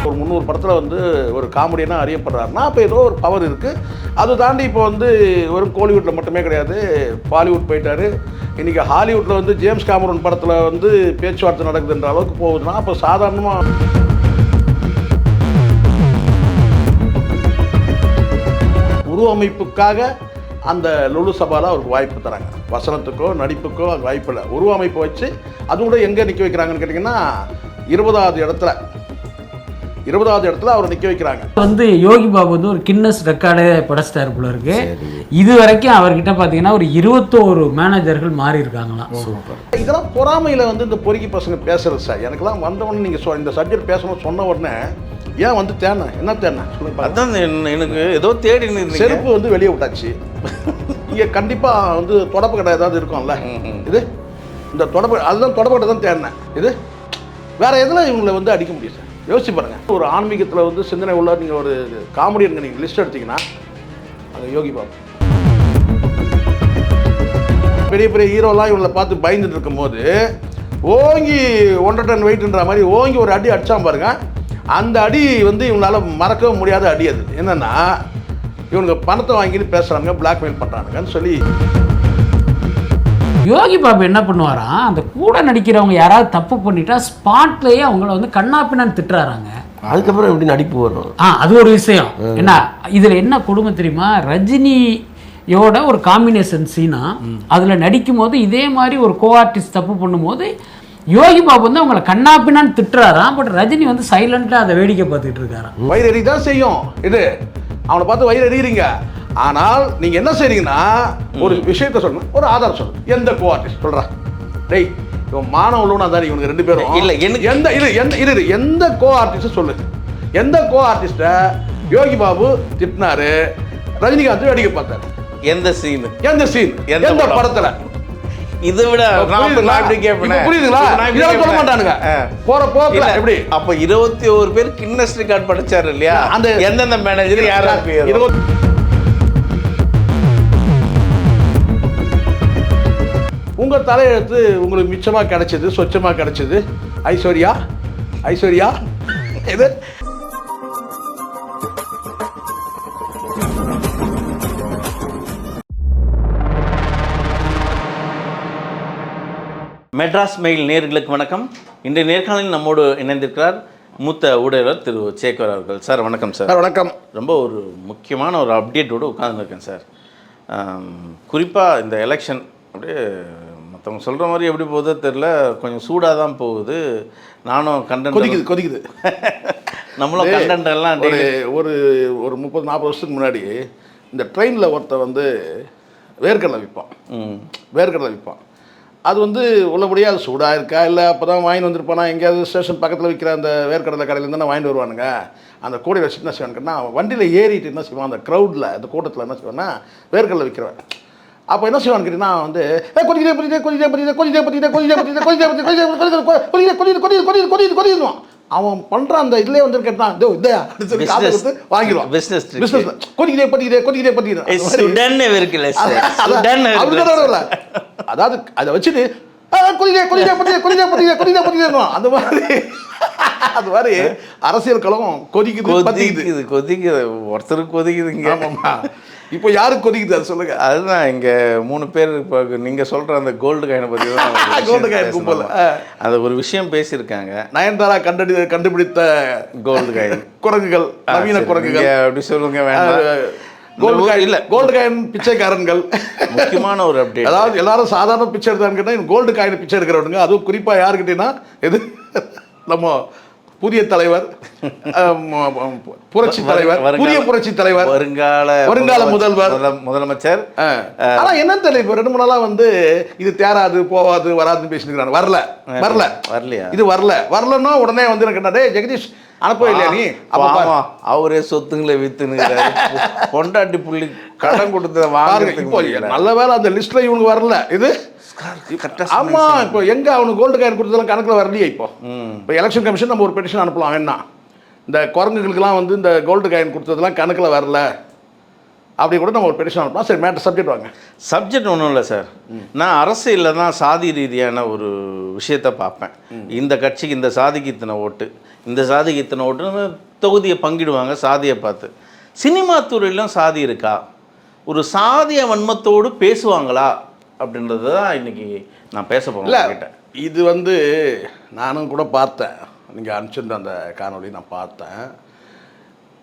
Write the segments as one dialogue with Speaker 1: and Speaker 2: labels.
Speaker 1: ஒரு 300 படத்தில் வந்து ஒரு காமெடியனாக அறியப்படுறாருன்னா அப்போ ஏதோ ஒரு பவர் இருக்குது. அதை தாண்டி இப்போ வந்து வெறும் கோலிவுட்டில் மட்டுமே கிடையாது, பாலிவுட் போயிட்டார். இன்றைக்கி ஹாலிவுட்டில் வந்து ஜேம்ஸ் கேமரூன் படத்தில் வந்து பேச்சுவார்த்தை நடக்குதுன்ற அளவுக்கு போகுதுன்னா அப்போ சாதாரணமாக உருவமைப்புக்காக அந்த லுலு சபாவில் அவருக்கு வாய்ப்பு தராங்க. வசனத்துக்கோ நடிப்புக்கோ அது வாய்ப்பு இல்லை. உருவமைப்பை வச்சு அது கூட எங்கே நிற்க வைக்கிறாங்கன்னு கேட்டிங்கன்னா 20வது இடத்துல அவர் நிற்க வைக்கிறாங்க.
Speaker 2: வந்து யோகி பாபு வந்து ஒரு கின்னஸ் ரெக்கார்டே படைச்சிட்டாரு போல இருக்கு. இது வரைக்கும் அவர்கிட்ட பார்த்தீங்கன்னா ஒரு 21 மேனேஜர்கள் மாறி இருக்காங்களாம்.
Speaker 1: சூப்பர். இதெல்லாம் பொறாமையில் வந்து இந்த பொறுக்கி பசங்க பேசுறது சார். எனக்கெல்லாம் வந்தவொடனே நீங்கள் இந்த சப்ஜெக்ட் பேசணும்னு சொன்ன உடனே ஏன் வந்து தேனை என்ன தேனை சொல்லுங்க.
Speaker 3: அதான் எனக்கு ஏதோ தேடி
Speaker 1: செருப்பு வந்து வெளியே விட்டாச்சு. இங்கே கண்டிப்பாக வந்து தொடப்பு கடை ஏதாவது இருக்கும்ல. இது இந்த தொடப்பு அதுதான் தொடப்பு கடை தான் தேடினேன். இது வேற எதில் இவங்களை வந்து அடிக்க முடியும் சார்? யோசிச்சு பாருங்க. ஒரு ஆன்மீகத்தில் வந்து சிந்தனை உள்ள நீங்கள் ஒரு காமெடியன் நீங்கள் லிஸ்ட் எடுத்தீங்கன்னா அது யோகி பாபு. பெரிய பெரிய ஹீரோலாம் இவங்களை பார்த்து பயந்துட்டு இருக்கும்போது ஓங்கி 1.5 டன் வெயிட்ன்ற மாதிரி ஓங்கி ஒரு அடி அடிச்சான் பாருங்க. அந்த அடி வந்து இவங்களால மறக்கவே முடியாத அடி. அது என்னன்னா இவனுங்க பணத்தை வாங்கிட்டு பேசுறாங்க, பிளாக்மெயில் பண்றாங்கன்னு சொல்லி.
Speaker 2: யோகி பாபு என்ன பண்ணுவாராம், அந்த கூட நடிக்கிறவங்க யாராவது தப்பு பண்ணிட்டா ஸ்பாட்லேயே அவங்கள வந்து கண்ணாப்பின்னு திட்டுறாங்க.
Speaker 4: அதுக்கப்புறம் எப்படி நடிப்பு வரும்?
Speaker 2: அது ஒரு விஷயம். என்ன இதில் என்ன கொடுமை தெரியுமா, ரஜினியோட ஒரு காம்பினேஷன் சீனா அதில் நடிக்கும் போது இதே மாதிரி ஒரு கோ ஆர்டிஸ்ட் தப்பு பண்ணும்போது யோகி பாபு வந்து அவங்களை கண்ணாப்பின்னு திட்டுறாராம். பட் ரஜினி வந்து சைலண்டாக அதை வேடிக்கை பார்த்துட்டு இருக்காராம்.
Speaker 1: வயிறு தான் செய்யும் இது, அவனை பார்த்து வயிறு எறிகிறீங்க. ஆனால் நீங்க என்ன செய்றீங்கன்னா ஒரு விஷயத்த சொல்லணும், ஒரு ஆதாரம் சொல்லணும். எந்த கோ ஆர்டிஸ்ட் சொல்றா? டேய் இவன் மானவளூனா தான் இவனுக்கு 2 பேரும்
Speaker 3: இல்ல
Speaker 1: எந்த கோ ஆர்டிஸ்ட் சொல்லு. எந்த கோ ஆர்டிஸ்ட யோகி பாபு திட்டினாரு, ரஜினிகாந்த் வேடிக்கை பார்த்தாரு?
Speaker 3: எந்த சீன்
Speaker 1: எந்த படத்துல?
Speaker 3: இதை விட
Speaker 1: புரியுதுங்களா? சொல்ல மாட்டானுங்க போற போக்குல எப்படி.
Speaker 3: அப்ப 21 பேர் கின்னஸ் ரெக்கார்ட் படிச்சாரு இல்லையா? அந்த எந்தெந்த மேனேஜர் யாராவது
Speaker 1: உங்க தலையெழுத்து உங்களுக்கு மிச்சமா கிடைச்சது, சொச்சமா கிடைச்சது. ஐஸ்வர்யா இது
Speaker 3: மெட்ராஸ் மெயில் நேயர்களுக்கு வணக்கம். இன்றைய நேர்காணலில் நம்மோடு இணைந்திருக்கிறார் மூத்த ஊடகர் திரு சேகர் அவர்கள். சார் வணக்கம். சார்
Speaker 1: வணக்கம்.
Speaker 3: ரொம்ப ஒரு முக்கியமான ஒரு அப்டேட்டோடு உட்கார்ந்துருக்கேன் சார். குறிப்பாக இந்த எலெக்ஷன் அப்படியே மற்றவங்க சொல்கிற மாதிரி எப்படி போகுதோ தெரில, கொஞ்சம் சூடாக தான் போகுது. நானும் கண்டென்ட்
Speaker 1: கொதிக்குது
Speaker 3: நம்மளும் கண்டென்ட் எல்லாம்
Speaker 1: ஒரு 30-40 வருஷத்துக்கு முன்னாடி இந்த ட்ரெயினில் ஒருத்தர் வந்து வேர்க்கடலை விற்பான். அது வந்து உள்ளபடியாக அது சூடாக இருக்கா இல்லை அப்போ தான் வாங்கிட்டு வந்துருப்பானா, எங்கேயாவது ஸ்டேஷன் பக்கத்தில் விற்கிற அந்த வேர்க்கடலை கடையிலேருந்து தானே வாங்கிட்டு வருவானுங்க. அந்த கூடையில் வச்சு என்ன செய்வானுங்கன்னா வண்டியில் ஏறிட்டு என்ன செய்வான், அந்த க்ரௌடில் அந்த கூட்டத்தில் என்ன செய்வான்னா வேர்க்கடலை விற்கிறவன். அப்போ என்ன செய்வான்னு கேட்டிங்கன்னா வந்து கொதிக்குவான். அவன் பண்ணுற அந்த இதுலேயே வந்து கேட்டான் வாங்கிடுவான். அதாவது அதை வச்சுட்டு அந்த மாதிரி அரசியல் களம் கொதிக்குது.
Speaker 3: ஒருத்தருக்கு கொதிக்குதுங்க.
Speaker 1: இப்போ யாருக்கு கொதிக்குது அது சொல்லுங்க.
Speaker 3: அதுதான் இங்கே 3 பேர் இப்போ நீங்கள் சொல்கிற அந்த கோல்டு காயினை பற்றி தான்
Speaker 1: கோல்டு காயின் கும்பல்
Speaker 3: அந்த ஒரு விஷயம் பேசியிருக்காங்க.
Speaker 1: நயன்தாரா கண்டுபிடித்த கோல்டு காயின் குரங்குகள், நவீன குரங்குகள்
Speaker 3: அப்படி சொல்லுங்க. வேண்டாம்,
Speaker 1: கோல்டு காயின் பிச்சைக்காரன்கள்
Speaker 3: முக்கியமான ஒரு அப்டேட்.
Speaker 1: அதாவது எல்லாரும் சாதாரண பிச்சை எடுத்தான்னு கேட்டால் கோல்டு காயின் பிச்சை எடுக்கிறவனுங்க. அதுவும் குறிப்பாக யாருக்கிட்டேன்னா இது நம்ம புதிய தலைவர், புரட்சி தலைவர், புதிய புரட்சி தலைவர், வருங்கால
Speaker 3: முதலமைச்சர்.
Speaker 1: ஆனா என்ன தெரியல, இப்போ 2-3 நாளா வந்து இது தேராது போவாது வராதுன்னு பேசிட்டு வரலையா இது வரலன்னா உடனே வந்து கேட்டா, டேய் ஜெகதீஷ் அனுப்பவே இல்லையா நீ?
Speaker 3: அவரே சொத்துங்களை வித்துன்னு பொண்டாட்டி புள்ளி கடன் கொடுத்த வாங்க.
Speaker 1: நல்ல வேலை அந்த லிஸ்ட்ல இவனுக்கு வரல. இது ஆமா, இப்போ எங்க அவனுக்கு கோல்டு காயின் கொடுத்ததெல்லாம் கணக்கில் வரலையே. இப்போ எலெக்ஷன் கமிஷன் நம்ம ஒரு பெட்டிஷன் அனுப்பலாம் வேணா, இந்த குரங்குகளுக்கெல்லாம் வந்து இந்த கோல்டு காயின் கொடுத்ததெல்லாம் கணக்கில் வரல அப்படி கூட நம்ம ஒரு பெட்டிஷன் அனுப்பலாம். சரி, மேட்டர் சப்ஜெக்ட் வாங்க.
Speaker 3: சப்ஜெக்ட் ஒன்றும் இல்லை சார். நான் அரசியலில் தான் சாதி ரீதியான ஒரு விஷயத்தை பார்ப்பேன். இந்த கட்சிக்கு இந்த சாதிக்கு இத்தனை ஓட்டு, இந்த சாதிக்கு இத்தனை ஓட்டுன்னு தொகுதியை பங்கிடுவாங்க சாதியை பார்த்து. சினிமா துறையிலும் சாதி இருக்கா, ஒரு சாதிய வன்மத்தோடு பேசுவாங்களா அப்படின்றது தான் இன்றைக்கி நான் பேச போகிறேன்.
Speaker 1: இது வந்து நானும் கூட பார்த்தேன், நீங்கள் அனுப்பிச்சிருந்த அந்த காணொலி நான் பார்த்தேன்.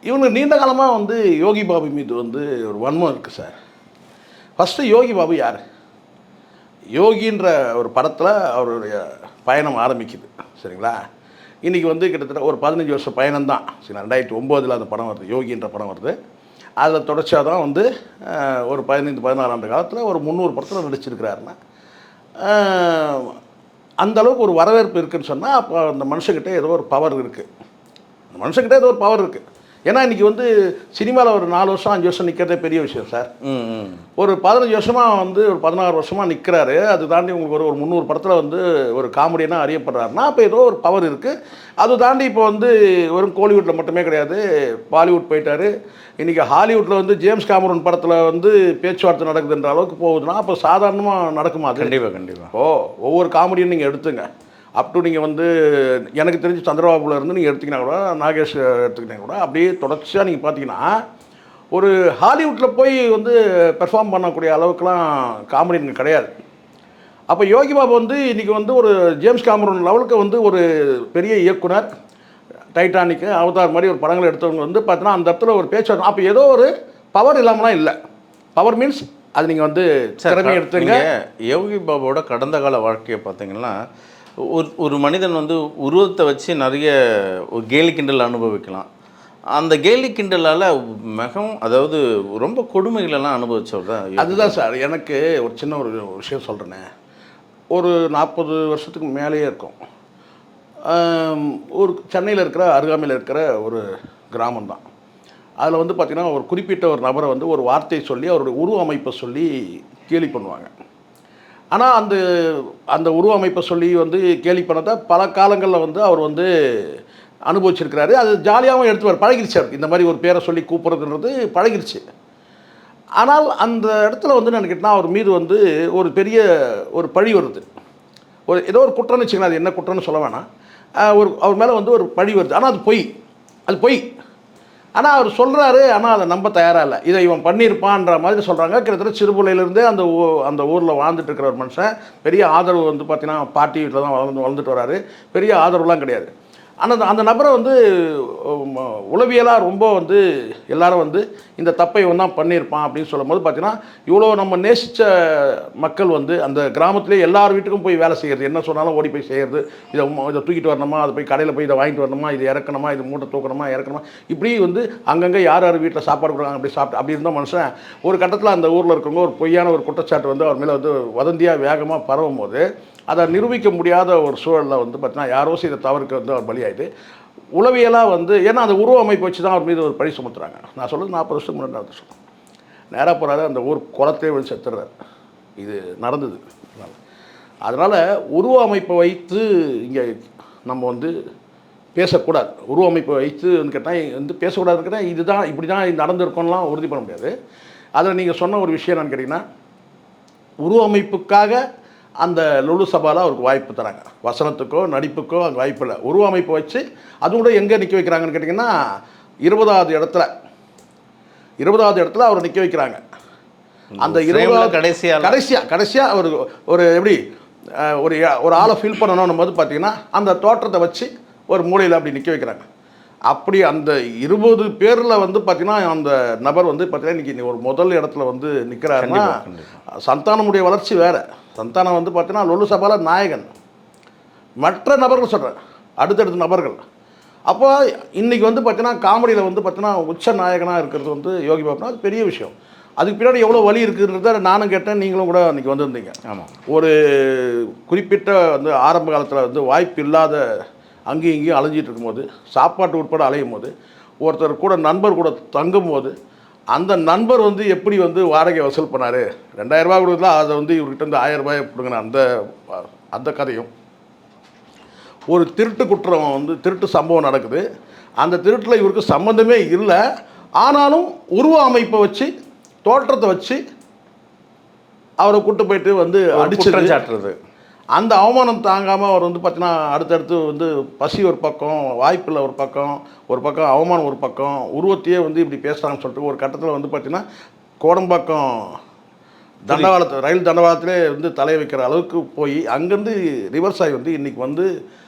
Speaker 1: இவங்க நீண்ட காலமாக வந்து யோகி பாபு மீது வந்து ஒரு வன்மம் இருக்குது சார். ஃபஸ்ட்டு யோகி பாபு யார்? யோகின்ற ஒரு படத்தில் அவருடைய பயணம் ஆரம்பிக்குது, சரிங்களா? இன்றைக்கி வந்து கிட்டத்தட்ட ஒரு 15 வருஷம் பயணம்தான். சரி, 2009 அந்த படம் வருது, யோகின்ற படம் வருது. அதில் தொடர்ச்சியாக தான் வந்து ஒரு 15-16 ஆண்டு காலத்தில் ஒரு 300 படத்தில் நடிச்சிருக்கிறாருன்னா அந்தளவுக்கு ஒரு வரவேற்பு இருக்குதுன்னு சொன்னால் அப்போ அந்த மனுஷங்கிட்ட ஏதோ ஒரு பவர் இருக்குது. அந்த மனுஷங்கிட்ட ஏதோ ஒரு பவர் இருக்குது. ஏன்னா இன்றைக்கி வந்து சினிமாவில் ஒரு 4 வருஷம் 5 வருஷம் நிற்கிறதே பெரிய விஷயம் சார். ஒரு 15 வருஷமாக வந்து ஒரு 16 வருஷமாக நிற்கிறாரு. அது தாண்டி உங்களுக்கு ஒரு 300 படத்தில் வந்து ஒரு காமெடியனாக அறியப்படுறாருன்னா அப்போ ஏதோ ஒரு பவர் இருக்குது. அது தாண்டி இப்போ வந்து வெறும் கோலிவுட்டில் மட்டுமே கிடையாது, பாலிவுட் போயிட்டார். இன்றைக்கி ஹாலிவுட்டில் வந்து ஜேம்ஸ் கேமரூன் படத்தில் வந்து பேச்சுவார்த்தை நடக்குதுன்ற அளவுக்கு போகுதுன்னா அப்போ சாதாரணமாக நடக்குமா? அது
Speaker 3: கண்டிப்பாக.
Speaker 1: ஒவ்வொரு காமெடியும் நீங்கள் எடுத்துங்க. அப் டு நீங்கள் வந்து எனக்கு தெரிஞ்சு சந்திரபாபுல இருந்து நீங்கள் எடுத்திங்கன்னா கூட, நாகேஷ் எடுத்துக்கிட்டீங்கன்னா கூட, அப்படியே தொடர்ச்சியாக நீங்கள் பார்த்தீங்கன்னா ஒரு ஹாலிவுட்டில் போய் வந்து பெர்ஃபார்ம் பண்ணக்கூடிய அளவுக்குலாம் காமெடிங்க கிடையாது. அப்போ யோகி பாபு வந்து இன்றைக்கி வந்து ஒரு ஜேம்ஸ் கேமரூன் லெவலுக்கு வந்து ஒரு பெரிய இயக்குனர், டைட்டானிக்கு, அவதார் மாதிரி ஒரு படங்கள் எடுத்தவங்க வந்து பார்த்தீங்கன்னா அந்த இடத்துல ஒரு பேச்சு. அப்போ ஏதோ ஒரு பவர் இல்லாமலாம் இல்லை. பவர் மீன்ஸ் அது நீங்கள் வந்து திறமை எடுத்துங்க.
Speaker 3: யோகி பாபுவோட கடந்த கால வாழ்க்கையை பார்த்தீங்கன்னா ஒரு மனிதன் வந்து உருவத்தை வச்சு நிறைய ஒரு கேலி கிண்டல் அனுபவிக்கலாம். அந்த கேலி கிண்டலால் மிகவும், அதாவது ரொம்ப கொடுமைகளெல்லாம் அனுபவிச்சவர் தான்.
Speaker 1: அதுதான் சார், எனக்கு ஒரு சின்ன ஒரு விஷயம் சொல்கிறேனே. ஒரு 40 வருஷத்துக்கு மேலேயே இருக்கும். ஒரு சென்னையில் இருக்கிற அருகாமையில் இருக்கிற ஒரு கிராமம் தான். அதில் வந்து பார்த்திங்கன்னா ஒரு குறிப்பிட்ட ஒரு நபரை வந்து ஒரு வார்த்தையை சொல்லி அவருடைய உருவ அமைப்பை சொல்லி கேலி பண்ணுவாங்க. ஆனால் அந்த உருவ அமைப்பை சொல்லி வந்து கேலி பண்ணதை பல காலங்களில் வந்து அவர் வந்து அனுபவிச்சிருக்கிறாரு. அது ஜாலியாகவும் எடுத்து பழகிருச்சு. இந்த மாதிரி ஒரு பேரை சொல்லி கூப்பிட்றதுன்றது பழகிருச்சு. ஆனால் அந்த இடத்துல வந்து நான் கேட்டால் அவர் மீது வந்து ஒரு பெரிய ஒரு பழி வருது. ஏதோ ஒரு குற்றம்னு வச்சுக்கலாம், அது என்ன குற்றம்னு சொல்ல வேணாம். அவர் மேலே வந்து ஒரு பழி வருது. ஆனால் அது பொய். ஆனால் அவர் சொல்கிறாரு, ஆனால் அதை நம்ப தயாராக இல்லை. இதை இவன் பண்ணியிருப்பான்ற மாதிரி சொல்கிறாங்க. கிட்டத்தட்ட சிறுபிள்ளையிலேருந்தே அந்த ஊரில் வாழ்ந்துட்டு இருக்கிற ஒரு மனுஷன். பெரிய ஆதரவு வந்து பார்த்தீங்கன்னா பாட்டி வீட்டில் தான் வளர்ந்துட்டு வராரு. பெரிய ஆதரவுலாம் கிடையாது. ஆனால் அந்த நபரை வந்து உளவியலாக ரொம்ப வந்து எல்லாரும் வந்து இந்த தப்பை இவன் தான் பண்ணியிருப்பான் அப்படின்னு சொல்லும் போது பார்த்தீங்கன்னா இவ்வளோ நம்ம நேசித்த மக்கள் வந்து அந்த கிராமத்திலே எல்லார் வீட்டுக்கும் போய் வேலை செய்கிறது, என்ன சொன்னாலும் ஓடி போய் செய்கிறது. இதை தூக்கிட்டு வரணுமா, அதை போய் கடையில் போய் இதை வாங்கிட்டு வரணுமா, இது இறக்கணுமா, இது மூட்டை தூக்கணுமா, இறக்கணுமா, இப்படி வந்து அங்கங்கே யார் வீட்டில் சாப்பாடு கொடுக்குறாங்க அப்படி சாப்பிட்டு அப்படி இருந்த மனுஷன் ஒரு கட்டத்தில் அந்த ஊரில் இருக்கவங்க ஒரு பொய்யான ஒரு குற்றச்சாட்டு வந்து அவர் மேலே வந்து வதந்தியாக வேகமாக பரவும் போது அதை நிரூபிக்க முடியாத ஒரு சூழலில் வந்து பார்த்தீங்கன்னா யாரோ செய்த தவறுக்கு வந்து அவர் பலியாயிட்டு உளவியலாக வந்து, ஏன்னா அந்த உருவ அமைப்பு வச்சு தான் அவர் மீது ஒரு பழி சுமத்துறாங்க. நான் சொல்கிறது 40 வருஷத்துக்கு முன்னாடி நடந்து சொல்கிறேன். நேராக போகிறாரு, அந்த ஊர் குளத்தையே விழுந்து செத்துறாரு. இது நடந்தது. அதனால் உருவ அமைப்பை வைத்து இங்கே நம்ம வந்து பேசக்கூடாது. உருவ அமைப்பை வைத்து கேட்டால் வந்து பேசக்கூடாதுன்னு கேட்டால் இதுதான் இப்படி தான் இது நடந்திருக்கோம்லாம் உறுதி பண்ண முடியாது. அதில் நீங்கள் சொன்ன ஒரு விஷயம் என்னன்னு கேட்டிங்கன்னா, உருவ அமைப்புக்காக அந்த லுலு சபாவில் அவருக்கு வாய்ப்பு தராங்க. வசனத்துக்கோ நடிப்புக்கோ அங்கே வாய்ப்பு இல்லை. உருவ அமைப்பை வச்சு அதுவும் கூட எங்கே நிற்க வைக்கிறாங்கன்னு கேட்டிங்கன்னா 20வது இடத்துல அவர் நிற்க வைக்கிறாங்க. அந்த 20வது கடைசியாக ஒரு எப்படி ஒரு ஆளை ஃபீல் பண்ணணும் போது பார்த்தீங்கன்னா அந்த தோற்றத்தை வச்சு ஒரு மூலையில் அப்படி நிற்க வைக்கிறாங்க. அப்படி அந்த 20 பேரில் வந்து பார்த்தீங்கன்னா அந்த நபர் வந்து பார்த்தீங்கன்னா இன்றைக்கி ஒரு முதல் இடத்துல வந்து நிற்கிறாருன்னா சந்தானமுடைய வளர்ச்சி வேறு. சந்தானம் வந்து பார்த்தீங்கன்னா லொல்லு சபாவில் நாயகன். மற்ற நபர்கள் சொல்கிறேன், அடுத்தடுத்த நபர்கள். அப்போ இன்றைக்கி வந்து பார்த்தீங்கன்னா காமெடியில் வந்து பார்த்தீங்கன்னா உச்ச நாயகனாக இருக்கிறது வந்து யோகி பாபுனா அது பெரிய விஷயம். அதுக்கு பின்னாடி எவ்வளோ வலி இருக்குன்றத நானும் கேட்டேன், நீங்களும் கூட அன்றைக்கி வந்திருந்தீங்க.
Speaker 3: ஆமாம்.
Speaker 1: ஒரு குறிப்பிட்ட வந்து ஆரம்ப காலத்தில் வந்து வாய்ப்பு இல்லாத அங்கேயும் இங்கேயும் அலைஞ்சிட்டு இருக்கும்போது, சாப்பாட்டு உட்பட அலையும் போது, ஒருத்தர் கூட நண்பர் கூட தங்கும் போது அந்த நண்பர் வந்து எப்படி வந்து வாடகை வசூல் பண்ணார், 2000 ரூபா கொடுத்தா அதை வந்து இவர்கிட்ட வந்து 1000 ரூபாய் கொடுங்கன்னு அந்த கதையும், ஒரு திருட்டு குற்றம் வந்து திருட்டு சம்பவம் நடக்குது, அந்த திருட்டில் இவருக்கு சம்மந்தமே இல்லை, ஆனாலும் உருவ அமைப்பை வச்சு தோற்றத்தை வச்சு அவரை கூட்டு போயிட்டு வந்து அடிச்சு
Speaker 3: சாட்டுறது.
Speaker 1: அந்த அவமானம் தாங்காமல் அவர் வந்து பார்த்தீங்கன்னா அடுத்தடுத்து வந்து பசி ஒரு பக்கம், வாய்ப்பில்லை ஒரு பக்கம் அவமானம் ஒரு பக்கம், உருவத்தையே வந்து இப்படி பேசுகிறாங்கன்னு சொல்லிட்டு ஒரு கட்டத்தில் வந்து பார்த்தீங்கன்னா கோடம்பாக்கம் தண்டவாளத்தை ரயில் தண்டவாளத்திலே வந்து தலையை வைக்கிற அளவுக்கு போய் அங்கேருந்து ரிவர்ஸ் ஆகி வந்து இன்றைக்கி வந்து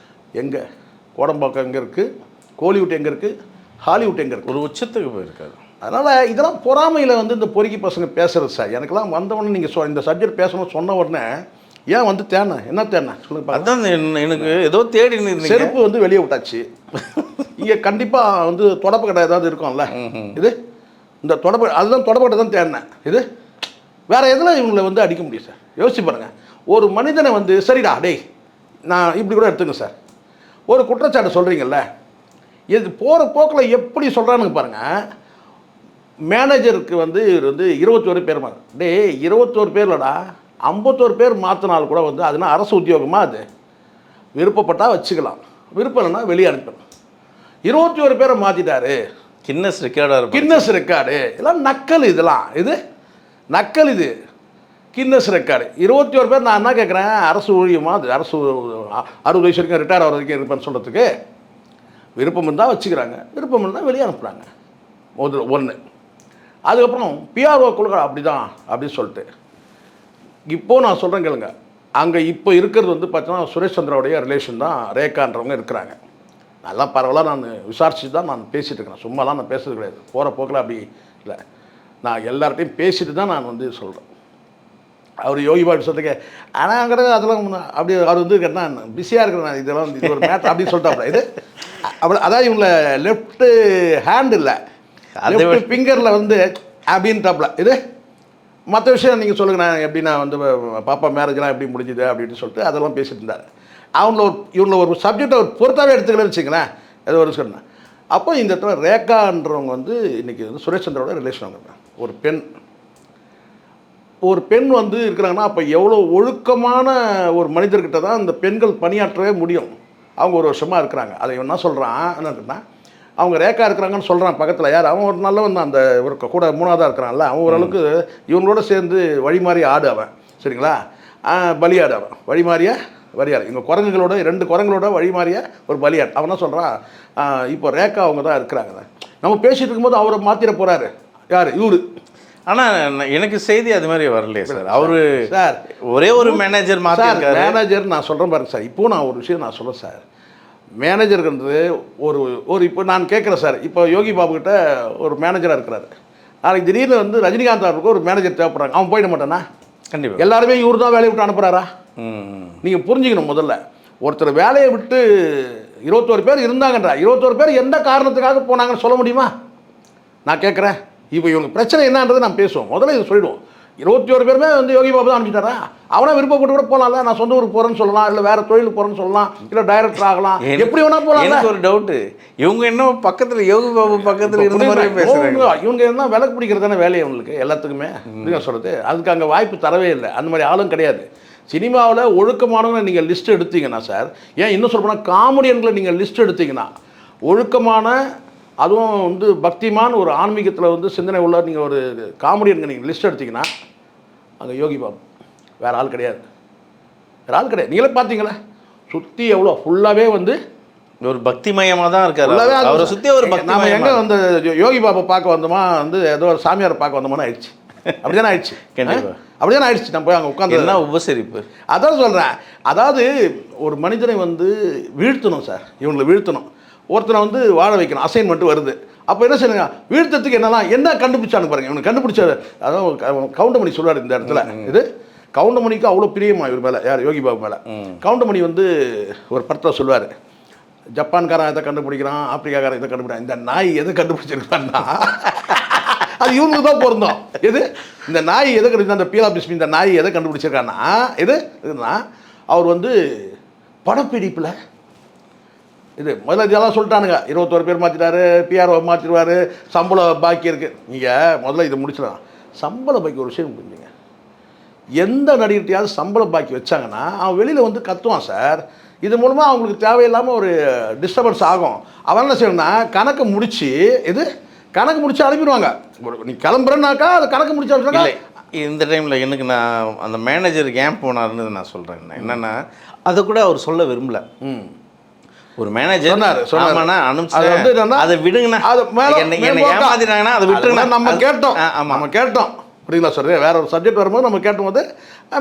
Speaker 1: எங்கே கோடம்பாக்கம் எங்கே இருக்குது, கோலிவுட் எங்கே இருக்குது, ஹாலிவுட் எங்கே இருக்குது,
Speaker 3: ஒரு உச்சத்துக்கு போயிருக்காரு.
Speaker 1: அதனால் இதெல்லாம் பொறாமையில் வந்து இந்த பொறுக்கி பசங்க பேசுகிறது சார். எனக்கெல்லாம் வந்தவொடனே நீங்கள் இந்த சப்ஜெக்ட் பேசணும்னு சொன்ன உடனே ஏன் வந்து தேனை என்ன தேனை சொல்லுங்க.
Speaker 3: அதான் எனக்கு ஏதோ தேடி
Speaker 1: செருப்பு வந்து வெளியே விட்டாச்சு. இங்கே கண்டிப்பாக வந்து தொடப்பு கடை ஏதாவது இருக்கும்ல, இது இந்த தொடப்பு அதுதான் தொடப்பு கடை தான் தேடினேன். இது வேறு எதில் இவங்களை வந்து அடிக்க முடியும் சார்? யோசிச்சு பாருங்கள். ஒரு மனிதனை வந்து சரிடா டேய் நான் இப்படி கூட எடுத்துங்க சார், ஒரு குற்றச்சாட்டு சொல்கிறீங்கல்ல, இது போகிற போக்கில் எப்படி சொல்கிறானுங்க பாருங்கள். மேனேஜருக்கு வந்து இவர் வந்து 21 பேர் மாதிரி டே 21 பேர்லடா 51 பேர் மாற்றினால் கூட வந்து அதுனா அரசு உத்தியோகமாக அது விருப்பப்பட்டால் வச்சுக்கலாம், விருப்பம் இல்லைன்னா வெளியே அனுப்பணும். 21 பேரை மாற்றிட்டாரு.
Speaker 3: கின்னஸ் ரெக்கார்டாக
Speaker 1: கின்னஸ் ரெக்கார்டு இதெல்லாம் நக்கல். இதெல்லாம் இது நக்கல். இது கின்னஸ் ரெக்கார்டு. 21 பேர். நான் என்ன கேட்குறேன், அரசு ஊழியமாக அது அரசு 60 வயசு வரைக்கும் ரிட்டையர் ஆகிற வரைக்கும் இருப்பேன்னு சொல்கிறதுக்கு விருப்பம் இருந்தால் வச்சுக்கிறாங்க, விருப்பம் இருந்தால் வெளியே அனுப்புகிறாங்க. ஒன்று. அதுக்கப்புறம் பிஆர்ஓ குழுக்கள் அப்படி தான் அப்படின்னு சொல்லிட்டு இப்போது நான் சொல்கிறேன் கேளுங்க. அங்கே இப்போ இருக்கிறது வந்து பார்த்தீங்கன்னா சுரேஷ் சந்திராவுடைய ரிலேஷன் தான் ரேகான்றவங்க இருக்கிறாங்க. நல்லா பரவாயில்ல, நான் விசாரிச்சு தான் நான் பேசிகிட்டு இருக்கிறேன், சும்மாலாம் நான் பேசுறது கிடையாது. போகிற போக்கில் அப்படி இல்லை, நான் எல்லார்ட்டையும் பேசிட்டு தான் நான் வந்து சொல்கிறேன். அவர் யோகி பாபு சொல்கிறதுக்கு ஆனால் அங்கே அதெல்லாம் அப்படி அவர் வந்து கேட்டால் பிஸியாக இருக்கிறேன், இதெல்லாம் வந்து இது ஒரு மேட்டர் அப்படின்னு சொல்லிட்டாப்புல. இது அப்படி அதாவது இவங்களை லெஃப்ட்டு ஹேண்ட் இல்லை லெஃப்ட் ஃபிங்கரில் வந்து அப்படின்ட்டாப்புல. இது மற்ற விஷயம் நீங்கள் சொல்லுங்கள், நான் எப்படி நான் வந்து பாப்பா மேரேஜ்லாம் எப்படி முடிஞ்சுது அப்படின்னு சொல்லிட்டு அதெல்லாம் பேசிட்டு இருந்தார். இவங்கள ஒரு சப்ஜெக்டை ஒரு பொறுத்தாவே எடுத்துக்கலன்னு வச்சுங்களேன், ஏதோ ஒரு சொன்னேன். அப்போ இந்த இடத்துல ரேகான்றவங்க வந்து இன்றைக்கி வந்து சுரேஷ் சந்திராவோட ரிலேஷன் அவங்க ஒரு பெண் வந்து இருக்கிறாங்கன்னா அப்போ எவ்வளோ ஒழுக்கமான ஒரு மனிதர்கிட்ட தான் இந்த பெண்கள் பணியாற்றவே முடியும். அவங்க ஒரு வருஷமாக இருக்கிறாங்க. அதை என்ன சொல்கிறான் என்னன்னா, அவங்க ரேக்கா இருக்கிறாங்கன்னு சொல்கிறான் பக்கத்தில். யார் அவன் ஒரு நல்லவன் தான், அந்த ஒரு கூட 3ஆவதாக இருக்கிறான்ல அவன் ஓரளவுக்கு இவங்களோட சேர்ந்து வழிமாறி ஆடு அவன், சரிங்களா, பலியாடு அவன், வழிமாறிய வழியாடு. இவங்க குரங்குகளோட 2 குரங்களோட வழிமாறிய ஒரு பலியாடு. அவன் தான் சொல்கிறான் இப்போ ரேக்கா அவங்க தான் இருக்கிறாங்க. நம்ம பேசிகிட்டு இருக்கும்போது அவரை மாற்றிட போகிறாரு யார் இவர்.
Speaker 3: ஆனால் எனக்கு செய்தி அது மாதிரி வரலையே சார். அவரு
Speaker 1: சார்
Speaker 3: ஒரே ஒரு மேனேஜர் மாற்றிருக்காரு.
Speaker 1: மேனேஜர் நான் சொல்கிறேன் பாருங்க சார். இப்போது நான் ஒரு விஷயம் நான் சொல்கிறேன் சார். மேனேஜருக்குன்றது ஒரு இப்போ நான் கேட்குறேன் சார். இப்போ யோகி பாபு கிட்ட ஒரு மேனேஜராக இருக்கிறாரு. நாளைக்கு திடீர்னு வந்து ரஜினிகாந்த் அவருக்கு ஒரு மேனேஜர் தேவைப்படுறாங்க, அவன் போயிட மாட்டானா?
Speaker 3: கண்டிப்பாக.
Speaker 1: எல்லாருமே இவர் தான் வேலையை விட்டு அனுப்புகிறாரா? நீங்கள் புரிஞ்சுக்கணும். முதல்ல ஒருத்தர் வேலையை விட்டு 21 பேர் இருந்தாங்கன்றா, 21 பேர் எந்த காரணத்துக்காக போனாங்கன்னு சொல்ல முடியுமா? நான் கேட்குறேன். இப்போ இவங்க பிரச்சனை என்னன்றது நான் பேசுவோம். முதல்ல இதை சொல்லிவிடுவோம். 21 பேருமே வந்து யோகி பாபு தான் அனுப்பிச்சிட்டாரா? அவனா விருப்பப்பட்டு கூட போகலாம்ல. நான் சொந்த ஊருக்கு போகிறேன்னு சொல்லலாம், இல்லை வேறு தொழிலுக்கு போகிறேன்னு சொல்லலாம், இல்லை டைரக்டர் ஆகலாம், எப்படி வேணா போகலாம்.
Speaker 3: எனக்கு ஒரு டவுட்டு, இவங்க என்ன பக்கத்தில் யோகி பாபு பக்கத்தில் இருந்த மாதிரி பேசுகிறாங்க.
Speaker 1: இவங்க என்ன விளக்கு பிடிக்கிறது தானே வேலையை அவங்களுக்கு எல்லாத்துக்குமே. இதுங்க சொல்கிறது, அதுக்கு அங்கே வாய்ப்பு தரவே இல்லை. அந்த மாதிரி ஆளும் கிடையாது. சினிமாவில் ஒழுக்கமானவங்களை நீங்கள் லிஸ்ட் எடுத்தீங்கன்னா சார், ஏன் இன்னும் சொல்லப்போனால் காமெடியன்களை நீங்கள் லிஸ்ட் எடுத்தீங்கன்னா ஒழுக்கமான, அதுவும் வந்து பக்திமான ஒரு ஆன்மீகத்தில் வந்து சிந்தனை உள்ள நீங்கள் ஒரு காமெடியனுக்கு நீங்கள் லிஸ்ட் எடுத்தீங்கன்னா அங்கே யோகி பாபு வேறு ஆள் கிடையாது. வேறு ஆள் கிடையாது. நீங்களே பார்த்தீங்களா சுற்றி எவ்வளோ ஃபுல்லாகவே வந்து
Speaker 3: ஒரு பக்திமயமாக தான் இருக்காரு. அவரை சுற்றி ஒரு பக்தி.
Speaker 1: நம்ம எங்கே வந்து யோகி பாபா பார்க்க வந்தோமா, வந்து ஏதோ ஒரு சாமியாரை பார்க்க வந்தோமான்னு ஆயிடுச்சு. அப்படிதானே ஆயிடுச்சு. அப்படிதானே ஆயிடுச்சு. நம்ம போய் அங்கே உட்காந்து
Speaker 3: என்ன உபசரிப்பு.
Speaker 1: அதான் சொல்கிறேன். அதாவது ஒரு மனிதனை வந்து வீழ்த்தணும் சார், இவங்களை வீழ்த்தணும். ஒருத்தனை வந்து வாழ வைக்கணும், அசைன்மெண்ட்டு வருது. அப்போ என்ன செய்யுங்க, வீழ்த்தத்துக்கு என்னெல்லாம் என்ன கண்டுபிடிச்சான்னு பாருங்கள். இவனுக்கு கண்டுபிடிச்ச அதான் கவுண்டமணி சொல்லுவார் இந்த இடத்துல. இது கவுண்டமணிக்கு அவ்வளோ பிரியமா இவர் மேலே, யார் யோகி பாபு மேலே. கவுண்டமணி வந்து ஒரு படத்தில் சொல்லுவார், ஜப்பான்காரன் எதை கண்டுபிடிக்கிறான், ஆப்பிரிக்காக்காரன் எதை கண்டுபிடிக்கிறான், இந்த நாய் எதை கண்டுபிடிச்சிருக்கான்னா அது இவனுக்கு தான் பொருந்தோம். எது இந்த நாய் எதை கண்டுபிடிச்சா, அந்த பீலா பிஸ்மி இந்த நாய் எதை கண்டுபிடிச்சிருக்கான்னா இதுன்னா அவர் வந்து படப்பிடிப்பில் இது முதல்ல இதெல்லாம் சொல்லிட்டானுங்க. 21 பேர் மாற்றிட்டாரு, பிஆர்ஓ மாற்றிடுவார், சம்பளம் பாக்கி இருக்குது. நீங்கள் முதல்ல இதை முடிச்சிடலாம். சம்பள பாக்கி ஒரு விஷயம் புரிஞ்சுங்க. எந்த நடிகர்கிட்டையாவது சம்பள பாக்கி வச்சாங்கன்னா அவன் வெளியில் வந்து கத்துவான் சார். இது மூலமாக அவங்களுக்கு தேவையில்லாமல் ஒரு டிஸ்டர்பன்ஸ் ஆகும். அவன் என்ன செய்யணும்னா கணக்கு முடித்து அனுப்பிடுவாங்க. நீ கிளம்புறேன்னாக்கா அது கணக்கு முடிச்சாச்சுன்னா
Speaker 3: இல்லை இந்த டைமில் எனக்கு நான் அந்த மேனேஜருக்கு ஏன் போனார்னு நான் சொல்கிறேன் என்னென்னா அதை கூட அவர் சொல்ல விரும்பல. ஒரு மேனேஜர்
Speaker 1: சொன்னாரு
Speaker 3: ஆமாண்ணா
Speaker 1: அது வந்து என்னன்னா,
Speaker 3: அதை விடுங்கண்ணா,
Speaker 1: அது
Speaker 3: என்னை ஏமாத்தினாங்கன்னா அதை விட்டுருங்கண்ணா.
Speaker 1: நம்ம கேட்டோம்.
Speaker 3: ஆமாம்
Speaker 1: நம்ம கேட்டோம் புரியுங்களா சார்? வேற ஒரு சப்ஜெக்ட் வரும்போது நம்ம கேட்டும் போது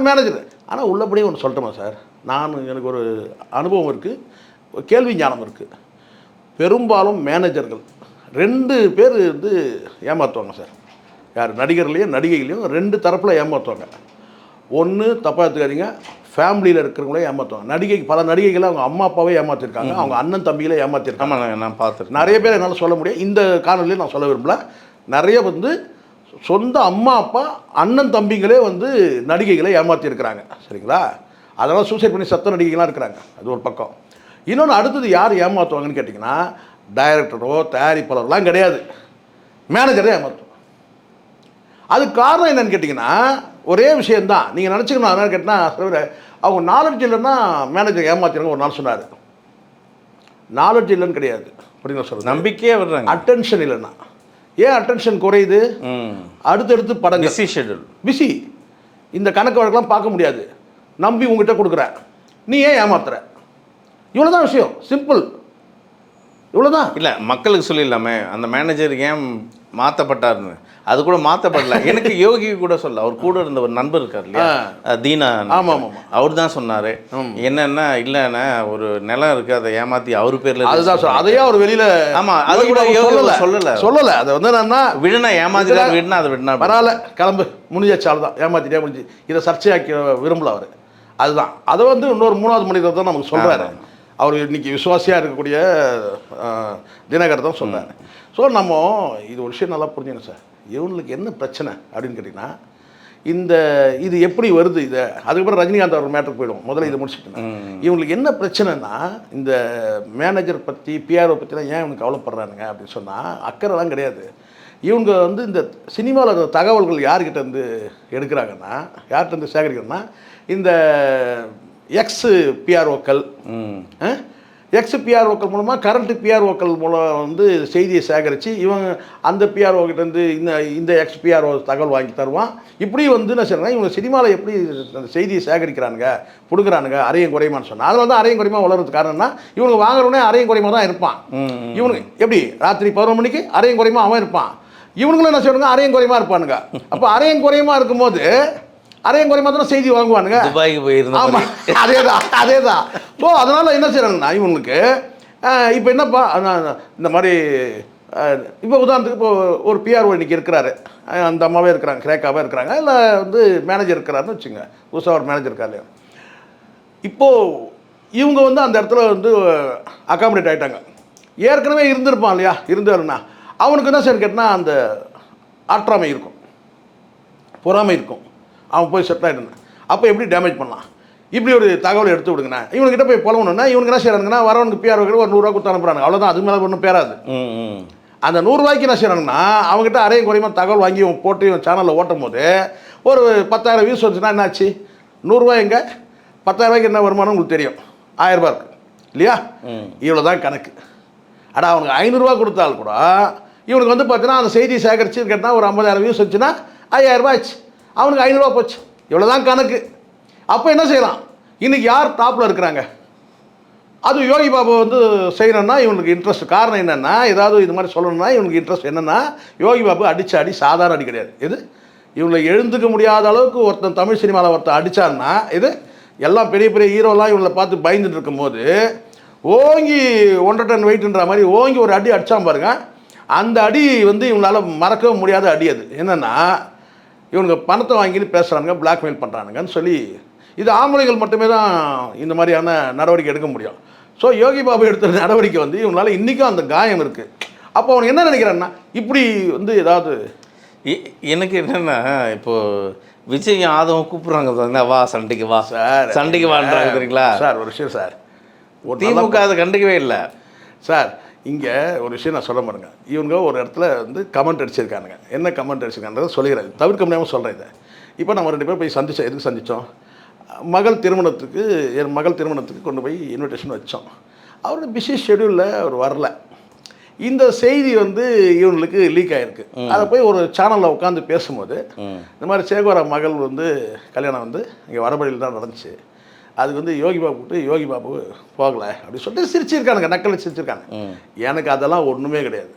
Speaker 1: மேனேஜர் ஆனால் உள்ளபடியே ஒன்று சொல்லட்டுமா சார், எனக்கு ஒரு அனுபவம் இருக்குது, ஒரு கேள்வி ஞானம் இருக்குது. பெரும்பாலும் மேனேஜர்கள் 2 பேர் வந்து ஏமாற்றுவாங்க சார். யார் நடிகர்லேயும் நடிகைகளையும் 2 தரப்பில் ஏமாற்றுவாங்க. ஒன்று தப்பாக எடுத்துக்காதீங்க, ஃபேமிலியில் இருக்கிறவங்களே ஏமாற்றுவாங்க. பல நடிகைகளை அவங்க அம்மா அப்பாவே ஏமாற்றிருக்காங்க, அவங்க அண்ணன் தம்பிகளை ஏமாற்றிருக்காங்க.
Speaker 3: ஆமாம் நான் பார்த்துருக்கேன்.
Speaker 1: நிறைய பேர் என்னால் சொல்ல முடியும், இந்த காணொலியில் நான் சொல்ல விரும்பல. நிறைய வந்து சொந்த அம்மா அப்பா அண்ணன் தம்பிங்களே வந்து நடிகைகளை ஏமாற்றிருக்கிறாங்க. சரிங்களா? அதனால் சூசைட் பண்ணி சத்த நடிகைகளாக இருக்கிறாங்க. அது ஒரு பக்கம். இன்னொன்று அடுத்தது யார் ஏமாற்றுவாங்கன்னு கேட்டிங்கன்னா, டைரக்டரோ தயாரிப்பாளர்லாம் கிடையாது, மேனேஜரே ஏமாற்றுவோம். அதுக்கு காரணம் என்னன்னு கேட்டிங்கன்னா ஒரே விஷயந்தான். நீங்கள் நினச்சிக்கணும். அதனால் கேட்டால் அவங்க நாலெட்ஜ் இல்லைன்னா மேனேஜர் ஏமாத்திடுங்க ஒரு நாள் சொன்னார். நாலெட்ஜ் இல்லைன்னு கிடையாது, புரியுங்களா சொல்கிறது?
Speaker 3: நம்பிக்கையே வர்றாங்க.
Speaker 1: அட்டென்ஷன் இல்லைன்னா. ஏன் அட்டென்ஷன் குறையுது? அடுத்தடுத்து படங்கள்
Speaker 3: பிஸி ஷெட்யூல்,
Speaker 1: பிஸி. இந்த கணக்கு வழக்கெல்லாம் பார்க்க முடியாது. நம்பி உங்ககிட்ட கொடுக்குற, நீ ஏன் ஏமாத்துற? இவ்வளோதான் விஷயம், சிம்பிள். இவ்வளோதான்.
Speaker 3: இல்லை மக்களுக்கு சொல்லிடலாமே அந்த மேனேஜர் ஏன் மாற்றப்பட்டார்னு. அது கூட மாற்றப்படல. எனக்கு யோகி கூட சொல்ல, அவர் கூட இருந்த ஒரு நண்பர் இருக்கார் இல்லையா, தீனா.
Speaker 1: ஆமாம் ஆமாம்,
Speaker 3: அவர் தான் சொன்னார். என்னென்னா இல்லைண்ணா ஒரு நிலம் இருக்குது, அதை ஏமாற்றி அவர் பேரில்.
Speaker 1: அதுதான் சார், அதையே அவர் வெளியில்.
Speaker 3: ஆமாம், அது கூட சொல்லலை.
Speaker 1: அதை வந்து என்னன்னா
Speaker 3: விடுனா ஏமாத்திட்டா விடுனா அதை விடுனா
Speaker 1: பரவாயில்ல கிளம்பு முடிஞ்சாச்சால் தான், ஏமாத்திட்டே முடிஞ்சு. இதை சர்ச்சையாக்கி விரும்பல அவர். அதுதான் அதை வந்து இன்னொரு 3வது மனிதர் தான் நமக்கு சொல்கிறாரு. அவர் இன்னைக்கு விசுவாசியாக இருக்கக்கூடிய தினகர் தான் சொன்னார். ஸோ நம்ம இது ஒரு விஷயம் நல்லா புரிஞ்சுங்க சார். இவங்களுக்கு என்ன பிரச்சனை அப்படின்னு கேட்டிங்கன்னா, இது எப்படி வருது? இதை அதுக்கப்புறம் ரஜினிகாந்த் அவர் மேட்டருக்கு போயிடுவோம். முதல்ல இதை முடிச்சுட்டேன். இவங்களுக்கு என்ன பிரச்சனைனா, இந்த மேனேஜர் பற்றி பிஆர்ஓ பற்றிலாம் ஏன் இவனுக்கு கவலைப்படுறானுங்க அப்படின்னு சொன்னால், அக்கறைலாம் கிடையாது. இவங்க வந்து இந்த சினிமாவில் தகவல்கள் யார்கிட்ட இருந்து எடுக்கிறாங்கன்னா, யார்கிட்ட இருந்து சேகரிக்கிறதுனா, இந்த எக்ஸ் பிஆர்ஓக்கள் மூலமாக கரண்ட் பிஆர்ஓக்கள் மூலம் வந்து செய்தியை சேகரித்து இவங்க அந்த பிஆர்ஓக்கிட்டேருந்து இந்த எக்ஸ் பிஆர்ஓ தகவல் வாங்கி தருவான். இப்படி வந்து என்ன செய்யறேன்னா, இவங்க சினிமாவில் எப்படி அந்த செய்தியை சேகரிக்கிறானுங்க கொடுக்குறானுங்க அரையும் குறையுமான்னு சொன்னால், அதில் வந்து அரையும் குறையுமா வளர்றதுக்கு காரணம்னா, இவங்க வாங்குறவனே அரையும் குறையுமா தான் இருப்பான். இவனுக்கு எப்படி ராத்திரி 11 மணிக்கு அரையும் குறையுமா அவன் இருப்பான். இவனுங்களும் என்ன செய்வானுங்க, அரையும் குறையுமா இருப்பானுங்க. அப்போ அரையும் குறையுமா இருக்கும்போது அரையும் குறையுமா தானே செய்தி வாங்குவானுங்க.
Speaker 3: துபாய்க்கு போயிருந்தோம்.
Speaker 1: ஆமாம், அதே தான். ஸோ அதனால் என்ன செய்கிறாங்கன்னா, இவங்களுக்கு இப்போ என்னப்பா இந்த மாதிரி இப்போ உதாரணத்துக்கு இப்போ ஒரு பிஆர்ஓ இன்றைக்கி இருக்கிறாரு, அந்த அம்மாவே இருக்கிறாங்க, கிரேக்காவே இருக்கிறாங்க, இல்லை வந்து மேனேஜர் இருக்கிறாருன்னு வச்சுங்க, புதுசாக ஒரு மேனேஜர் இருக்காரு இல்லையா. இப்போது இவங்க வந்து அந்த இடத்துல வந்து அகாமடேட் ஆகிட்டாங்க. ஏற்கனவே இருந்திருப்பான் இல்லையா, இருந்தாருன்னா அவனுக்கு என்ன சார் கேட்டால் அந்த ஆற்றாமை இருக்கும், பொறாமை இருக்கும். அவன் போய் செட் ஆகிட்டுருந்தான். அப்போ எப்படி டேமேஜ் பண்ணலாம்? இப்படி ஒரு தகவலை எடுத்து விடுங்கண்ணா. இவனுக்கிட்ட போய் புலவணுன்னா இவனுக்கு என்ன செய்கிறானுங்கன்னா, வரவனுக்கு பிஆர்ஓ ஒரு 100 ரூபா கொடுத்து அனுப்புறாங்க, அவ்வளோதான். அது மேலே ஒன்றும் பேராது. அந்த 100 ரூபாய்க்கு என்ன செய்கிறாங்கன்னா, அவங்ககிட்ட அரையும் குறையுமா தகவல் வாங்கி இவன் போட்டு இவன் சேனலில் ஓட்டும் போது ஒரு 10,000 வியூஸ் வந்துச்சுன்னா என்னாச்சு? 100 ரூபாய் எங்கே? 10,000 ரூபாய்க்கு என்ன வருமானம் உங்களுக்கு தெரியும்? 1000 ரூபா இருக்குது இல்லையா? இவ்வளோ தான் கணக்கு. ஆனால் அவனுக்கு 500 ரூபா கொடுத்தாலும் கூட இவனுக்கு வந்து பார்த்தீங்கன்னா அந்த செய்தி சேகரிச்சு கேட்டால் ஒரு 50,000 வியூஸ் வந்துச்சுன்னா 5,000 ரூபாய் ஆச்சு. அவனுக்கு 500 ரூபா போச்சு. இவ்வளோ தான் கணக்கு. அப்போ என்ன செய்யலாம்? இன்றைக்கி யார் டாப்பில் இருக்கிறாங்க? அது யோகி பாபு வந்து செய்யணும்னா இவனுக்கு இன்ட்ரெஸ்ட். காரணம் என்னென்னா, ஏதாவது இது மாதிரி சொல்லணும்னா இவனுக்கு இன்ட்ரெஸ்ட் என்னென்னா, யோகி பாபு அடி சாதாரண அடி கிடையாது. இது இவங்களை எழுந்துக்க முடியாத அளவுக்கு ஒருத்தன் தமிழ் சினிமாவில் ஒருத்தன் அடித்தான்னா, இது எல்லாம் பெரிய பெரிய ஹீரோலாம் இவங்களை பார்த்து பயந்துட்டு இருக்கும்போது ஓங்கி 1.5 டன் வெயிட்ன்ற மாதிரி ஓங்கி ஒரு அடி அடித்தான் பாருங்க. அந்த அடி வந்து இவங்களால் மறக்கவே முடியாத அடி. அது என்னென்னா, இவனுங்க பணத்தை வாங்கிட்டு பேசுகிறானுங்க, பிளாக்மெயில் பண்ணுறானுங்கன்னு சொல்லி. இது ஆம்பளைகள் மட்டுமே தான் இந்த மாதிரியான நடவடிக்கை எடுக்க முடியும். ஸோ யோகி பாபு எடுத்த நடவடிக்கை வந்து இவங்களால இன்றைக்கும் அந்த காயம் இருக்குது. அப்போ அவனுக்கு என்ன நினைக்கிறான்னா, இப்படி வந்து ஏதாவது
Speaker 3: எனக்கு என்னென்னா, இப்போது விஜய் ஆதவம் கூப்பிட்றாங்க, வா சண்டைக்கு வா சார், சண்டைக்கு வான்றாங்க தெரியுங்களா
Speaker 1: சார். ஒரு விஷயம் சார்,
Speaker 3: ஒரு திமுக அதை கண்டுக்கவே இல்லை
Speaker 1: சார். இங்கே ஒரு விஷயம் நான் சொல்ல பாருங்க, இவங்க ஒரு இடத்துல வந்து கமெண்ட் அடிச்சிருக்கானுங்க. என்ன கமெண்ட் அடிச்சிருக்கான்றதை சொல்லிடுறேன், தவிர்க்க முடியாமல் சொல்கிறேன் இதை. இப்போ நம்ம 2 பேர் போய் சந்தித்தோம். எதுக்கு சந்தித்தோம்? என் மகள் திருமணத்துக்கு கொண்டு போய் இன்விடேஷன் வச்சோம். அவரோட பிஸி ஷெடியூலில் அவர் வரல. இந்த செய்தி வந்து இவங்களுக்கு லீக் ஆகிருக்கு. அதை போய் ஒரு சேனலில் உட்காந்து பேசும்போது இந்த மாதிரி சேகோரா மகள் வந்து கல்யாணம் வந்து இங்கே வடபழனியில் தான் நடந்துச்சு, அதுக்கு வந்து யோகி பாபு கூப்பிட்டு யோகி பாபு போகலை அப்படின்னு சொல்லிட்டு சிரிச்சிருக்கானுங்க, நக்கல் சிரிச்சிருக்காங்க. எனக்கு அதெல்லாம் ஒன்றுமே கிடையாது.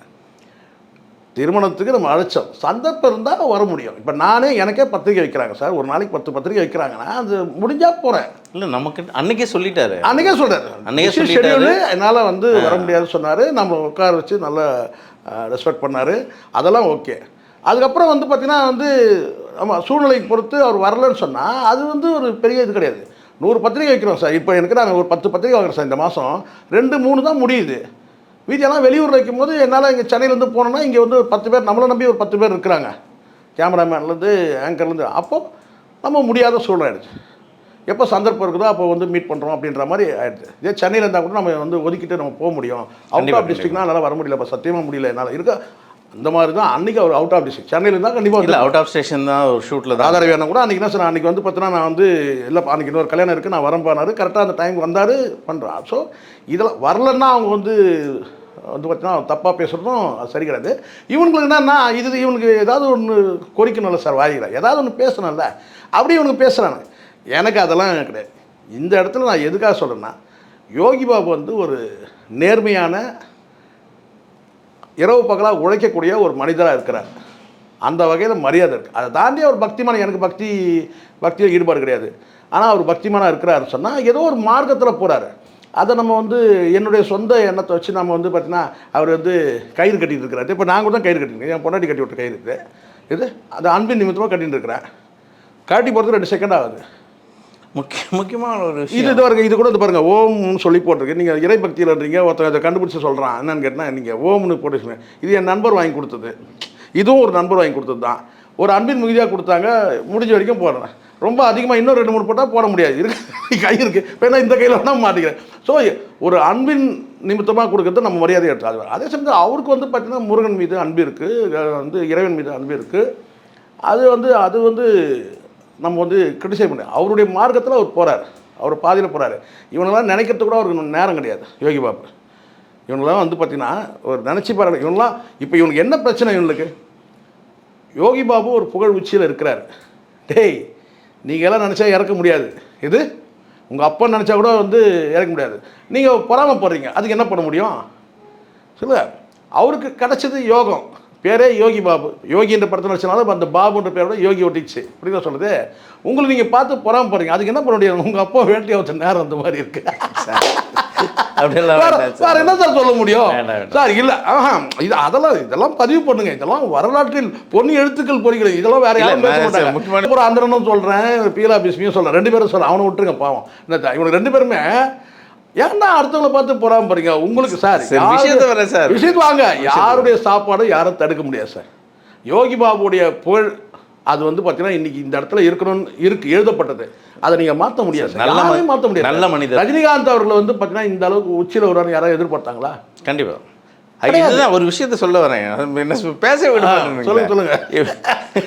Speaker 1: திருமணத்துக்கு நம்ம அழைச்சோம், சந்தர்ப்பம் இருந்தால் வர முடியும். இப்போ நானே எனக்கே பத்திரிக்கை வைக்கிறாங்க சார், ஒரு நாளைக்கு 10 பத்திரிக்கை வைக்கிறாங்கன்னா அது முடிஞ்சால் போகிறேன்.
Speaker 3: இல்லை நமக்கு அன்னைக்கே சொல்லிட்டாரு,
Speaker 1: அன்றைக்கே சொல்கிறாரு ஷெடியூலு என்னால் வந்து வர முடியாதுன்னு சொன்னார். நம்ம உட்கார வச்சு நல்லா ரெஸ்பெக்ட் பண்ணார், அதெல்லாம் ஓகே. அதுக்கப்புறம் வந்து பார்த்திங்கன்னா வந்து ஆமாம் சூழ்நிலைக்கு பொறுத்து அவர் வரலன்னு சொன்னால் அது வந்து ஒரு பெரிய இது கிடையாது. 100 பத்திரிக்கை வைக்கிறோம் சார், இப்போ எனக்கு நாங்கள் ஒரு 10 பத்திரிக்கை வாங்குறோம் சார், இந்த மாதம் 2-3 தான் முடியுது. வீதியெல்லாம் வெளியூரில் வைக்கும்போது என்னால் இங்கே சென்னையிலேருந்து போனோன்னா இங்கே வந்து ஒரு 10 பேர், நம்மளை நம்பி ஒரு 10 பேர் இருக்கிறாங்க, கேமராமேன்லேருந்து ஆங்கர்லேருந்து. அப்போ நம்ம முடியாத சூழ்நிலை ஆகிடுச்சு. எப்போ சந்தர்ப்பம் இருக்குதோ அப்போ வந்து மீட் பண்ணுறோம் அப்படின்ற மாதிரி ஆகிடுச்சு. இதே சென்னையில் இருந்தால் கூட நம்ம வந்து ஒதுக்கிட்டு நம்ம போக முடியும். அவுட் ஆஃப் டிஸ்ட்ரிக்ட்னா என்னால் வர முடியல, இப்போ சத்தியமாக முடியல என்னால் இருக்க. அந்த மாதிரி தான் அன்றைக்கி அவர் அவுட் ஆஃப் டிஸ்ட்ரிக்ட் சென்னையில் இருந்தால் கண்டிப்பாக
Speaker 3: இல்லை அவுட் ஆஃப் ஸ்டேஷன் தான் ஒரு ஷூட்டில் தான்
Speaker 1: ஆதரவு வேணும் கூட. அன்றைக்கி என்ன சார் அன்றைக்கி வந்து பார்த்தீங்கன்னா நான் வந்து இல்லை அன்றைக்கி இன்னொரு கல்யாணம் இருக்குது நான் வரம்பானார், கரெக்டாக அந்த டைம் வந்தார் பண்ணுறான். ஸோ இதெல்லாம் வரலன்னா அவங்க வந்து பார்த்தீங்கன்னா தப்பாக பேசுகிறதும் அது சரி கிடையாது. இவங்களுக்கு என்னன்னா இது இவனுக்கு ஏதாவது ஒன்று கோரிக்கணும்ல சார், வாயில ஏதாவது ஒன்று பேசணும்ல, அப்படி இவனுக்கு பேசுகிறாங்க. எனக்கு அதெல்லாம் கிடையாது. இந்த இடத்துல நான் எதுக்காக சொல்கிறேன்னா, யோகி பாபு வந்து ஒரு நேர்மையான இரவு பகலாக உழைக்கக்கூடிய ஒரு மனிதராக இருக்கிறார். அந்த வகையில் மரியாதை இருக்குது. அதை தாண்டி அவர் பக்திமான, எனக்கு பக்தியில் ஈடுபாடு கிடையாது, ஆனால் அவர் பக்திமானாக இருக்கிறாரு சொன்னால் ஏதோ ஒரு மார்க்கத்தில் போகிறாரு. அதை நம்ம வந்து என்னுடைய சொந்த எண்ணத்தை வச்சு நம்ம வந்து பார்த்திங்கன்னா அவர் வந்து கயிறு கட்டிகிட்டு இருக்கிறாரு. இப்போ நான் கூட தான் கயிறு கட்டிருக்கேன், என் பொண்டாட்டி கட்டி விட்ட கயிறு இருக்குது. இது அது அன்பின் நிமித்தமாக கட்டிகிட்டு இருக்கிறேன். கட்டி போகிறதுக்கு 2 செகண்ட் ஆகுது.
Speaker 3: முக்கியமான ஒரு
Speaker 1: இது வரைக்கும் இது கூட இது பாருங்கள், ஓம்னு சொல்லி போட்டிருக்கு. நீங்கள் இறை பக்தியில்ன்றீங்க, ஒருத்தர் அதை கண்டுபிடிச்சி சொல்கிறான். என்னன்னு கேட்டால் நீங்கள் ஓம்னு போட்டு இது என் நண்பர் வாங்கி கொடுத்தது, இதுவும் ஒரு நண்பர் வாங்கி கொடுத்தது தான். ஒரு அன்பின் மிகுதியாக கொடுத்தாங்க, முடிஞ்ச வரைக்கும் போடுறேன். ரொம்ப அதிகமாக இன்னும் 2-3 போட்டால் போட முடியாது, இருக்கு கை இருக்குது. இப்போ என்ன இந்த கையில் வேணால் மாட்டிக்கிறேன். ஸோ ஒரு அன்பின் நிமித்தமாக கொடுக்கறது நம்ம மரியாதை எடுத்து. அதே சமயத்தில் அவருக்கு வந்து பார்த்திங்கன்னா முருகன் மீது அன்பு இருக்குது, வந்து இறைவன் மீது அன்பு இருக்குது. அது வந்து நம்ம வந்து கிரிட்டிசைஸ் பண்ண அவருடைய மார்க்கத்தில் அவர் போகிறார், அவர் பாதியில் போகிறாரு. இவனெல்லாம் நினைக்கிறது கூட அவருக்கு நேரம் கிடையாது. யோகி பாபு இவங்களாம் வந்து பார்த்திங்கன்னா ஒரு நினச்சி பாருங்க, இவங்களாம் இப்போ இவனுக்கு என்ன பிரச்சனை? இவனுக்கு யோகி பாபு ஒரு புகழ் உச்சியில் இருக்கிறார். டேய் நீங்கள் எல்லாம் நினச்சா இறக்க முடியாது, இது உங்கள் அப்பா நினச்சா கூட வந்து இறக்க முடியாது. நீங்கள் பொறாமப்படுறீங்க, அதுக்கு என்ன பண்ண முடியும் சொல்லுங்க. அவருக்கு கிடச்சது யோகம், பேரே யோகி பாபு. யோகின்ற படத்தில் வச்சனால அந்த பாபுன்ற பேரோட யோகி ஒட்டிச்சு, இப்படி தான் சொல்லுது. உங்களுக்கு நீங்கள் பார்த்து பொறாமப்படுறீங்க, அதுக்கு என்ன பண்ண முடியாது? உங்கள் அப்பா வேட்டியை வச்ச நேரம் அந்த மாதிரி இருக்கு. சார் என்ன சார் சொல்ல முடியும் சார்? இல்லை இது இதெல்லாம் பதிவு பண்ணுங்க, இதெல்லாம் வரலாற்றில் பொன்னி எழுத்துக்கள் பொறிகள், இதெல்லாம் வேற யாரும் பேச மாட்டாங்க. ஒரு அந்தரனும் சொல்கிறேன், பீலா பிஸ்மியும் சொல்கிறேன், 2 பேரும் சொல்கிறேன். அவனை விட்டுருங்க பாவம். என்ன இவனுக்கு 2 பேருமே ஏன்னா அடுத்தவங்களை பார்த்து போறாம போறீங்க? உங்களுக்கு சார் விஷயத்து வாங்க, யாருடைய சாப்பாடு யாரும் தடுக்க முடியாது சார். யோகி பாபுடைய புகழ் அது வந்து பார்த்தீங்கன்னா இன்னைக்கு இந்த இடத்துல இருக்கணும்னு எழுதப்பட்டது, அதை நீங்கள் மாற்ற முடியாது, மாற்ற முடியாது. நல்ல மனிதர் ரஜினிகாந்த் அவர்கள் வந்து பார்த்தீங்கன்னா இந்த அளவுக்கு உச்சியில் வருவான்னு யாராவது எதிர்பார்த்தாங்களா?
Speaker 3: கண்டிப்பாக. இதுதான் ஒரு விஷயத்தை சொல்ல வரேன், என்ன பேச விட
Speaker 1: சொல்லுங்க.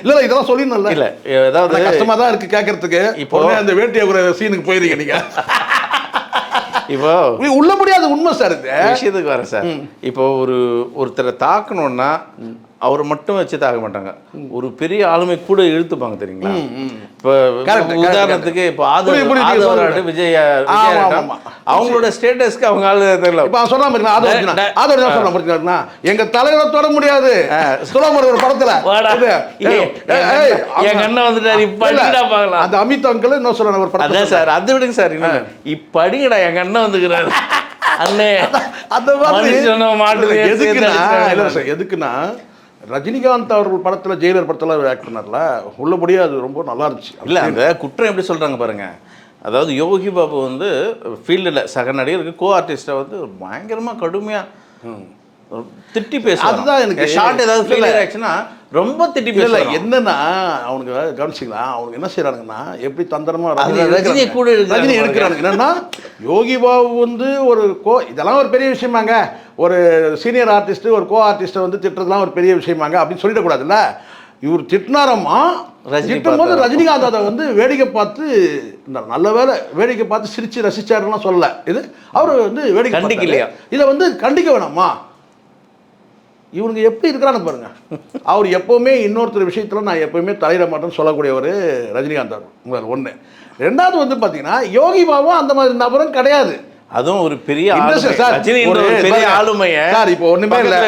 Speaker 1: இல்லை இதெல்லாம் சொல்லிடணும். இல்லை ஏதாவது கஷ்டமாக தான் இருக்குது கேட்கறதுக்கு. இப்போ அந்த வேட்டியை ஒரு சீனுக்கு போயிருங்க நீங்கள்.
Speaker 3: இப்போ
Speaker 1: உள்ள முடியாது, உண்மை சார். இந்த
Speaker 3: விஷயத்துக்கு வரேன் சார். இப்போ ஒருத்தரை தாக்கணும்னா அவரை மட்டும் வச்சு தாக்க மாட்டாங்க, ஒரு பெரிய ஆளுமை கூட இழுத்துப்பாங்க தெரியுங்களா? இப்போ உதாரணத்துக்கு இப்போ ஆதவராடு விஜய் அவங்களோட ஸ்டேட்டஸ்க்கு அவங்க ஆளு தெரியல.
Speaker 1: இப்போ சொன்னா எங்க தலைவரை தொட முடியாது ஒரு படத்துல
Speaker 3: எங்க அண்ணன் வந்துட்டாரு, இப்ப பாக்கலாம்.
Speaker 1: அந்த அமித் அங்கிள் என்ன சொல்ற ஒரு படம்.
Speaker 3: அதான் சார், அது விடுங்க சார். இப்ப அடிங்கடா எங்க அண்ணன் வந்துக்கிறாரு அண்ணே. அந்த மாதிரி
Speaker 1: எதுக்குன்னா ரஜினிகாந்த் அவர்கள் படத்தில் ஜெயிலர் படத்தில் ஆக்ட் பண்ணார்ல, உள்ளபடியே அது ரொம்ப நல்லா இருந்துச்சு.
Speaker 3: இல்லை அந்த குற்றம் எப்படி சொல்கிறாங்க பாருங்க. அதாவது யோகி பாபு வந்து ஃபீல்டில் சக நடிகருக்கு கோ ஆர்டிஸ்ட்டை வந்து பயங்கரமாக கடுமையாக திட்டி பேசுவாங்க. அதுதான் எனக்கு ஷார்ட் ஏதாவது ஃபெயிலியர் ஆச்சுன்னா ரொம்ப திட்டி பேசல.
Speaker 1: என்னன்னா அவனுக்கு கவனிச்சிங்களா, அவனுக்கு என்ன செய்யறாங்கன்னா எப்படி தந்திரமா
Speaker 3: ரஜினி கூட
Speaker 1: ரஜினி எடுக்கிறாங்க. என்னன்னா யோகி பாபு வந்து இதெல்லாம் ஒரு பெரிய விஷயமாங்க, ஒரு சீனியர் ஆர்டிஸ்ட் ஒரு கோ ஆர்டிஸ்ட்டை வந்து திட்டுறதுலாம் ஒரு பெரிய விஷயமாங்க அப்படின்னு சொல்லிடக்கூடாதுல்ல. இவர் திட்டினாரம்மா, திட்டும் போது ரஜினிகாந்த் அதை வந்து வேடிக்கை பார்த்து நல்ல வேலை வேடிக்கை பார்த்து சிரிச்சு ரசிச்சாருலாம் சொல்லல. இது அவர் வந்து வேடிக்கை கண்டிக்கலையா, இதை வந்து கண்டிக்க வேணாமா? இவனுங்க எப்படி இருக்கிறான்னு பாருங்க. அவர் எப்போவுமே இன்னொருத்தர் விஷயத்தில் நான் எப்போவுமே தலையிட மாட்டேன்னு சொல்லக்கூடிய ஒரு ரஜினிகாந்த் அவர் முதல் ஒன்று. ரெண்டாவது வந்து பார்த்தீங்கன்னா யோகி பாபு அந்த மாதிரி நபரும் கிடையாது.
Speaker 3: அதுவும் ஒரு பெரிய
Speaker 1: பெரிய
Speaker 3: ஆளுமையை
Speaker 1: சார் இப்போ ஒன்றுமே இல்லை.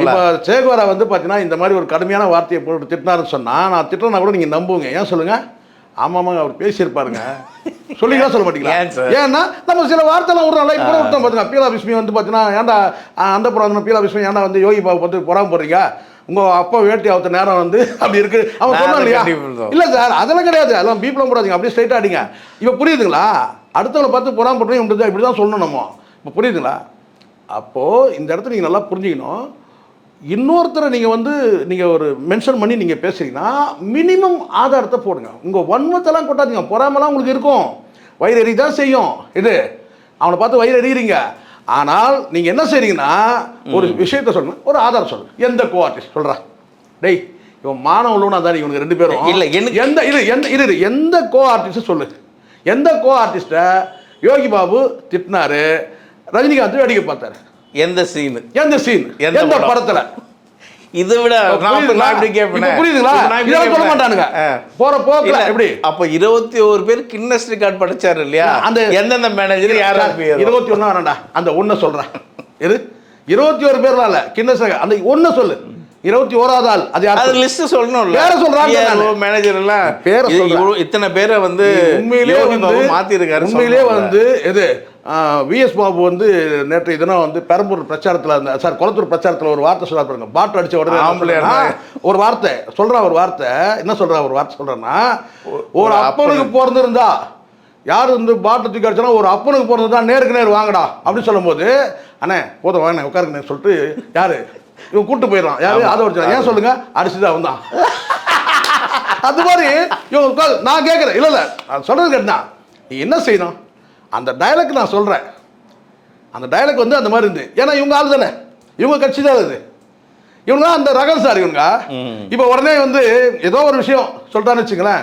Speaker 1: இப்போ சேகுவாரா வந்து பார்த்தீங்கன்னா இந்த மாதிரி ஒரு கடுமையான வார்த்தையை போட்டு திட்டினாருன்னு சொன்னால் நான் திட்டினா கூட நீங்கள் நம்புவீங்க. ஏன் சொல்லுங்கள்? ஆமாம் அவர் பேசியிருப்பாருங்க சொல்லிக்கலாம் சொல்ல மாட்டீங்களா? ஏன்னா நம்ம சில வார்த்தைலாம் விடுறோம்ல. இப்போ விட்டோம் பார்த்துங்க. பீலா பிஸ்மி வந்து பார்த்தீங்கன்னா ஏன்டா அந்த புறம் பீலா பிஸ்மி ஏன்டா வந்து யோகி பாபு வந்து பொறாம போடுறீங்க, உங்கள் அப்பா வேட்டி ஆகுத்த நேரம் வந்து அப்படி இருக்கு அவன் சொன்னான் இல்லையா? இல்லை சார் அதெல்லாம் கிடையாது. அதெல்லாம் பீப்லாம் போடாதீங்க, அப்படியே ஸ்ட்ரைட்டாக அடிங்க. இப்போ புரியுதுங்களா? அடுத்தவங்களை பார்த்து பொறாம போடுறோம் இப்படி தான் சொல்லணும் நம்ம. இப்போ புரியுதுங்களா? அப்போது இந்த இடத்துல நீங்கள் நல்லா புரிஞ்சுக்கணும். இன்னொருத்தரை நீங்கள் ஒரு மென்ஷன் பண்ணி நீங்கள் பேசுகிறீங்கன்னா மினிமம் ஆதாரத்தை போடுங்க. உங்கள் வன்மத்தெல்லாம் கொட்டாதீங்க. பொறாமலாம் உங்களுக்கு இருக்கும், வயிறு எறி தான் செய்யும். இது அவனை பார்த்து வயிறு எறிகிறீங்க. ஆனால் நீங்கள் என்ன செய்றீங்கன்னா ஒரு விஷயத்த சொல்லணும், ஒரு ஆதாரம் சொல்லு. எந்த கோ ஆர்டிஸ்ட் சொல்கிறா? டேய் இவன் மானம் உள்ளவனா தான் இவனுக்கு 2 பேரும்
Speaker 3: இல்லை
Speaker 1: எந்த கோ ஆர்டிஸ்ட் சொல்லு. எந்த கோ ஆர்டிஸ்ட்டை யோகி பாபு திட்டினாரு, ரஜினிகாந்த் வேடிக்கை பார்த்தாரு? எந்த சீன் எந்த படத்துல? இதை விட புரியுதுங்களா? இதெல்லாம் சொல்ல மாட்டானுங்க. போற போக்குல எப்படி
Speaker 3: அப்ப 21 பேர் கின்னஸ் ரெக்கார்ட் படிச்சாரு இல்லையா? அந்த எந்தெந்த மேனேஜர் யாரா
Speaker 1: 21 வேணாண்டா, அந்த ஒண்ணு சொல்றேன். இரு 21 பேர்லாம் இல்ல கின்னஸ் அந்த ஒண்ணு சொல்லு. 21வது ஆள் அது யார்? அது லிஸ்ட் சொல்லணும். பேரை சொல்றாங்க மேனேஜர் எல்லாம் பேரை சொல்றேன். இத்தனை பேரை வந்து உண்மையிலேயே வந்து மாத்தி இருக்காரு. உண்மையிலேயே வந்து எது விஎஸ் பாபு வந்து நேற்று தினம் வந்து பெரம்பூர் பிரச்சாரத்தில் சார் குளத்தூர் பிரச்சாரத்தில் ஒரு வார்த்தை சொல்ல பாருங்க. பாட்டு அடிச்ச உடனே ஒரு வார்த்தை சொல்கிறான். ஒரு வார்த்தை என்ன சொல்கிறான்? ஒரு வார்த்தை சொல்கிறேன்னா, ஒரு அப்பனுக்கு பிறந்திருந்தா யார் வந்து பாட்டை தூக்கி அடிச்சோன்னா ஒரு அப்பனுக்கு பிறந்திருந்தா நேருக்கு நேர் வாங்கடா அப்படின்னு சொல்லும்போது, அண்ணே போதும் வாங்க உட்காருங்கண்ணே சொல்லிட்டு யார் இவன் கூப்பிட்டு போயிடலாம். யாரு அதை வச்சு ஏன் சொல்லுங்க அடிச்சுட்டு அவன் தான். அது மாதிரி இவங்க நான் கேட்குறேன். இல்லை சொல்கிறது கேட்டா நீ என்ன செய்யணும்? அந்த டைலாக் நான் சொல்கிறேன். அந்த டைலாக் வந்து அந்த மாதிரி இருந்து, ஏன்னா இவங்க ஆள் தானே, இவங்க கட்சி தான் அது, இவங்க தான் அந்த ரகம் சார். இவங்க இப்போ உடனே வந்து ஏதோ ஒரு விஷயம் சொல்கிறான்னு வச்சுங்களேன்.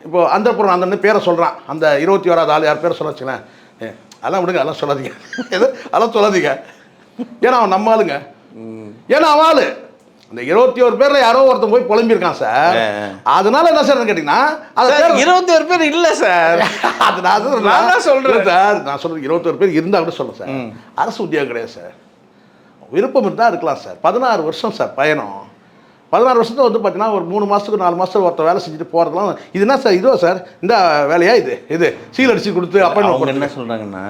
Speaker 1: இப்போ அந்த புறம் அந்த பேரை சொல்கிறான், அந்த 21வது ஆள் யார் பேரை சொல்ல வச்சுங்களேன். அதெல்லாம் விடுங்க, அதெல்லாம் சொல்லாதீங்க, எது அதெல்லாம் சொல்லாதீங்க. ஏன்னா அவன் நம்ம ஆளுங்க, ஏன்னா அவன் ஆளு. அந்த 21 பேர்ல யாரோ ஒருத்தன் போய் புலம்பியிருக்கான் சார். அதனால என்ன சார் கேட்டீங்கன்னா 21 பேர் இல்ல சார். அது நான் சொல்றேன் சார். நான் சொல்றது 21 பேர் இருந்தா கூட சொல்றேன் சார். அரசு உத்தியோகம் கிடையாது சார். விருப்பம் இருந்தா இருக்கலாம் சார். 16 வருஷம் சார் பயணம். 16 வருஷத்துல வந்து பார்த்தீங்கன்னா ஒரு 3 மாதத்துக்கு 4 மாதத்துக்கு ஒருத்தர் வேலை செஞ்சுட்டு போகிறதுலாம் இது என்ன சார்? இதுவா சார் இந்த வேலையா? இது சீல் அடிச்சு கொடுத்து அப்போ
Speaker 3: என்ன சொல்கிறாங்கன்னா,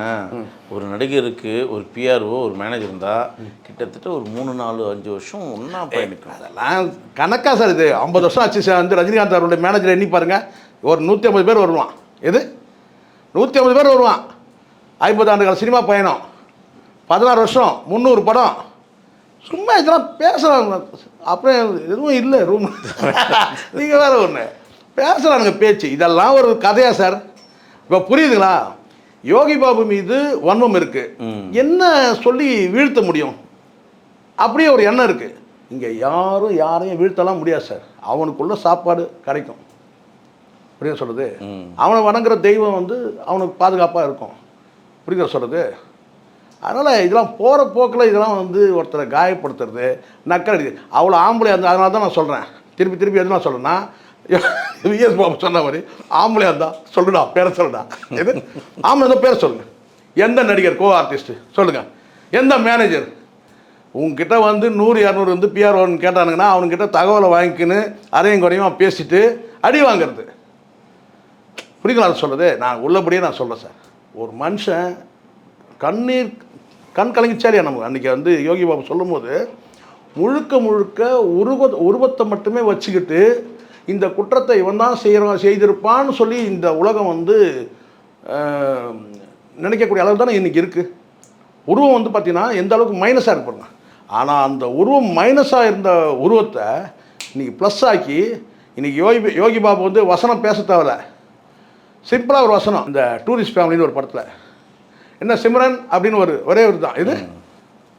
Speaker 3: ஒரு நடிகருக்கு ஒரு பிஆர்ஓ ஒரு மேனேஜர் இருந்தால் கிட்டத்தட்ட ஒரு 3, 4, 5 வருஷம் ஒன்றா பயணிக்கும்.
Speaker 1: அதெல்லாம் கணக்கா சார். இது 50 வருஷம் ஆச்சு சார். வந்து ரஜினிகாந்த் அவருடைய மேனேஜர் எண்ணி பாருங்க, ஒரு 150 பேர் வருவான். எது 150 பேர் வருவான். 50 ஆண்டுகள் சினிமா பயணம், 16 வருஷம், 300 படம். சும்மா இதெல்லாம் பேசுகிறாங்க. அப்புறம் எதுவும் இல்லை ரூம். நீங்கள் வேறு ஒன்று பேசுகிறானுங்க பேச்சு. இதெல்லாம் ஒரு கதையா சார்? இப்போ புரியுதுங்களா? யோகி பாபு மீது வன்மம் இருக்குது, என்ன சொல்லி வீழ்த்த முடியும்? அப்படியே ஒரு எண்ணம் இருக்குது. இங்கே யாரையும் வீழ்த்தலாம் முடியாது சார். அவனுக்குள்ள சாப்பாடு கிடைக்கும். புரியுது சொல்கிறது? அவனை வணங்குற தெய்வம் வந்து அவனுக்கு பாதுகாப்பாக இருக்கும். புரியுது சொல்கிறது? அதனால் இதெல்லாம் போகிற போக்கில் இதெல்லாம் வந்து ஒருத்தரை காயப்படுத்துறது, நக்கல் அடிக்குது. அவ்வளோ ஆம்பளையாக இருந்தால் அதனால தான் நான் சொல்கிறேன். திருப்பி எது நான் சொல்கிறேன்னா, விஎஸ் பாபு சொன்ன மாதிரி ஆம்பளையாக இருந்தால் சொல்லுடா, பேரை சொல்லுடா. எது ஆம்பளை இருந்தால் பேரை சொல்லுங்கள். எந்த நடிகர் கோ ஆர்டிஸ்ட்டு சொல்லுங்கள், எந்த மேனேஜர் உங்ககிட்ட வந்து 100, 200 வந்து பிஆர்ஓன்னு கேட்டானுங்கன்னா அவனுக்கிட்ட தகவலை வாங்கிக்கின்னு அதையும் குறையும் பேசிட்டு அடி வாங்கிறது. புரியுங்களா சொல்கிறது? நான் உள்ளபடியே நான் சொல்கிறேன் சார். ஒரு மனுஷன் கண் கலங்கிச்சாலியா நமக்கு அன்றைக்கி வந்து யோகி பாபு சொல்லும் போது முழுக்க உருவத்தை மட்டுமே வச்சுக்கிட்டு இந்த குற்றத்தை இவன் தான் செய்திருப்பான்னு சொல்லி இந்த உலகம் வந்து நினைக்கக்கூடிய அளவு தானே இன்றைக்கி இருக்குது. உருவம் வந்து பார்த்திங்கன்னா எந்த அளவுக்கு மைனஸாக இருப்பாங்க. ஆனால் அந்த உருவம் மைனஸாக இருந்த உருவத்தை இன்றைக்கி ப்ளஸ் ஆக்கி இன்றைக்கி யோகி பாபு வந்து வசனம் பேச தேவையில்ல, சிம்பிளாக ஒரு வசனம். இந்த டூரிஸ்ட் ஃபேமிலின்னு ஒரு படத்தில் என்ன சிம்ரன் அப்படின்னு ஒரே ஒரு தான். இது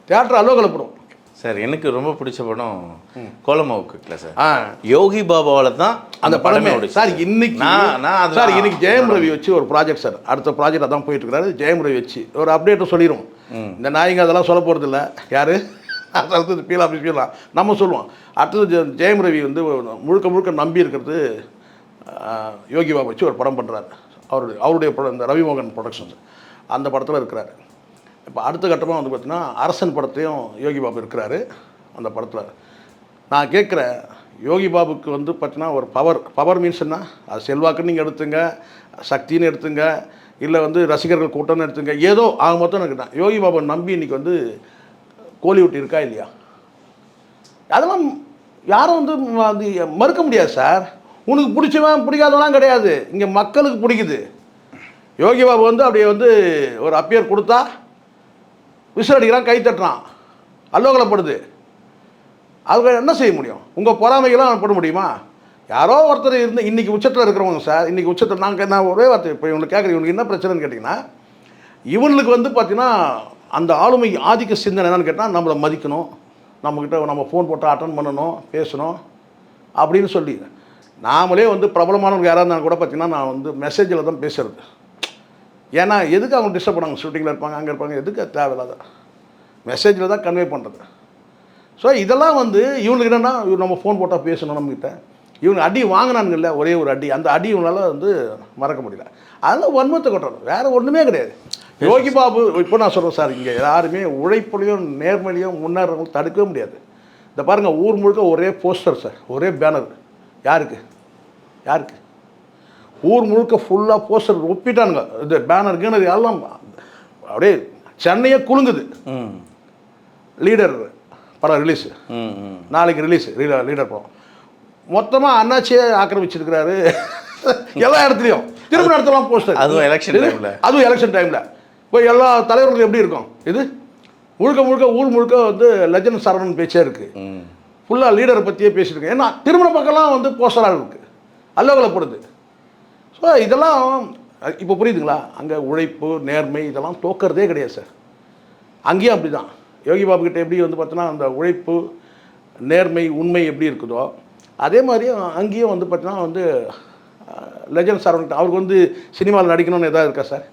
Speaker 1: தியேட்டர் அலோகலப்படும்
Speaker 3: சார். எனக்கு ரொம்ப பிடிச்ச படம் கோலமாவுக்கு இல்லை சார். யோகி பாபாவால் தான் அந்த படமே
Speaker 1: சார். இன்னைக்கு சார் இன்னைக்கு ஜெயம் ரவி வச்சு ஒரு ப்ராஜெக்ட் சார். அடுத்த ப்ராஜெக்ட் அதான் போயிட்டு இருக்கிறாரு. ஜெயம் ரவி வச்சு ஒரு அப்டேட்டும் சொல்லிடும். இந்த நாய்ங்க அதெல்லாம் சொல்ல போகிறது இல்லை. யார் அடுத்தது பீலா நம்ம சொல்லுவோம். அடுத்தது ஜெயம் ரவி வந்து முழுக்க முழுக்க நம்பி இருக்கிறது யோகி பாபு வச்சு ஒரு படம் பண்ணுறாரு. அவருடைய படம் இந்த ரவிமோகன் ப்ரொடக்ஷன்ஸ் அந்த படத்தில் இருக்கிறாரு. இப்போ அடுத்த கட்டமாக வந்து பார்த்தீங்கன்னா அரசன் படத்தையும் யோகி பாபு இருக்கிறாரு அந்த படத்தில். நான் கேட்குறேன், யோகி பாபுக்கு வந்து பார்த்தீங்கன்னா ஒரு பவர் மீன்ஸ் என்ன? அது செல்வாக்குன்னு நீங்கள் எடுத்துங்க, சக்தின்னு எடுத்துங்க, இல்லை வந்து ரசிகர்கள் கூட்டம்னு எடுத்துங்க, ஏதோ ஆக மொத்தம் எனக்கு யோகி பாபு நம்பி இன்றைக்கி வந்து கோலிவுட் இருக்கா இல்லையா? அதெல்லாம் யாரும் வந்து அது மறுக்க முடியாது சார். உனக்கு பிடிச்சவன் பிடிக்காதவெல்லாம் கிடையாது, இங்கே மக்களுக்கு பிடிக்குது. யோகி பாபு வந்து அப்படியே வந்து ஒரு அப்பியர் கொடுத்தா விசில் அடிக்கிறான், கை தட்டுறான், அல்லோகலப்படுது. அவங்க என்ன செய்ய முடியும்? உங்கள் பொறாமைகளாம் பண்ண முடியுமா? யாரோ ஒருத்தர் இருந்து இன்றைக்கி உச்சத்தில் இருக்கிறவங்க சார், இன்றைக்கி உச்சத்தில் நான் ஒரே வார்த்தை இப்போ இவங்களுக்கு கேட்குறேன், இவனுக்கு என்ன பிரச்சனைன்னு கேட்டிங்கன்னா, இவனுக்கு வந்து பார்த்திங்கன்னா அந்த ஆளுமை ஆதிக்க சிந்தனை என்னன்னு கேட்டால் நம்மளை மதிக்கணும், நம்மக்கிட்ட நம்ம ஃபோன் போட்டு அட்டன் பண்ணணும், பேசணும் அப்படின்னு சொல்லி. நாமளே வந்து பிரபலமானவங்க யாராக இருந்தாலும் கூட பார்த்திங்கன்னா நான் வந்து மெசேஜில் தான் பேசுகிறது. ஏன்னா எதுக்கு அவங்க டிஸ்டர்ப் பண்ணாங்க, ஷூட்டிங்கில் இருப்பாங்க, அங்கே இருப்பாங்க, எதுக்கு தேவையில்லாத மெசேஜில் தான் கன்வே பண்ணுறது. ஸோ இதெல்லாம் வந்து இவனுக்கு என்னென்னா, இவன் நம்ம ஃபோன் போட்டால் பேசணும் நம்மக்கிட்ட. இவனுக்கு அடி வாங்கினானுங்கல்ல, ஒரே ஒரு அடி, அந்த அடி இவனால் வந்து மறக்க முடியல. அதெல்லாம் வன்மத்தை கொட்டணும், வேறு ஒன்றுமே கிடையாது. யோகி பாபு இப்போ நான் சொல்கிறேன் சார், இங்கே யாருமே உழைப்புலையும் நேர்மையிலையும் முன்னேறவங்க தடுக்கவே முடியாது. இந்த பாருங்கள், ஊர் முழுக்க ஒரே போஸ்டர் சார், ஒரே பேனர். யாருக்கு ஊர் முழுக்க ஃபுல்லாக போஸ்டர் ஒப்பிட்டானுங்க. இது பேனர் கீனர் எல்லாம் அப்படியே சென்னையே குலுங்குது. லீடர் படம் ரிலீஸு, நாளைக்கு ரிலீஸு லீடர் படம். மொத்தமாக அண்ணாச்சியே ஆக்கிரமிச்சிருக்கிறாரு எல்லா இடத்துலையும். திரும்ப இடத்துலாம் போஸ்டர், அதுவும் எலெக்ஷன் டைமில். இப்போ எல்லா தலைவர்களும் எப்படி இருக்கும்? இது முழுக்க ஊர் முழுக்க வந்து லெஜண்ட் சரவணன் பேச்சே இருக்குது. ஃபுல்லாக லீடரை பற்றியே பேசியிருக்கேன். ஏன்னா திருமண பக்கம்லாம் வந்து போஸ்டராக இருக்குது, அல்லோகலப்படுது. ஸோ இதெல்லாம் இப்போ புரியுதுங்களா? அங்கே உழைப்பு நேர்மை இதெல்லாம் தோக்கிறதே கிடையாது சார். அங்கேயும் அப்படி தான். யோகி பாபுக்கிட்ட எப்படி வந்து பார்த்தோன்னா அந்த உழைப்பு நேர்மை உண்மை எப்படி இருக்குதோ அதே மாதிரி அங்கேயும் வந்து பார்த்தீங்கன்னா வந்து லெஜண்ட் சரவணன் அவருக்கு வந்து சினிமாவில் நடிக்கணும்னு எதாவது இருக்கா சார்?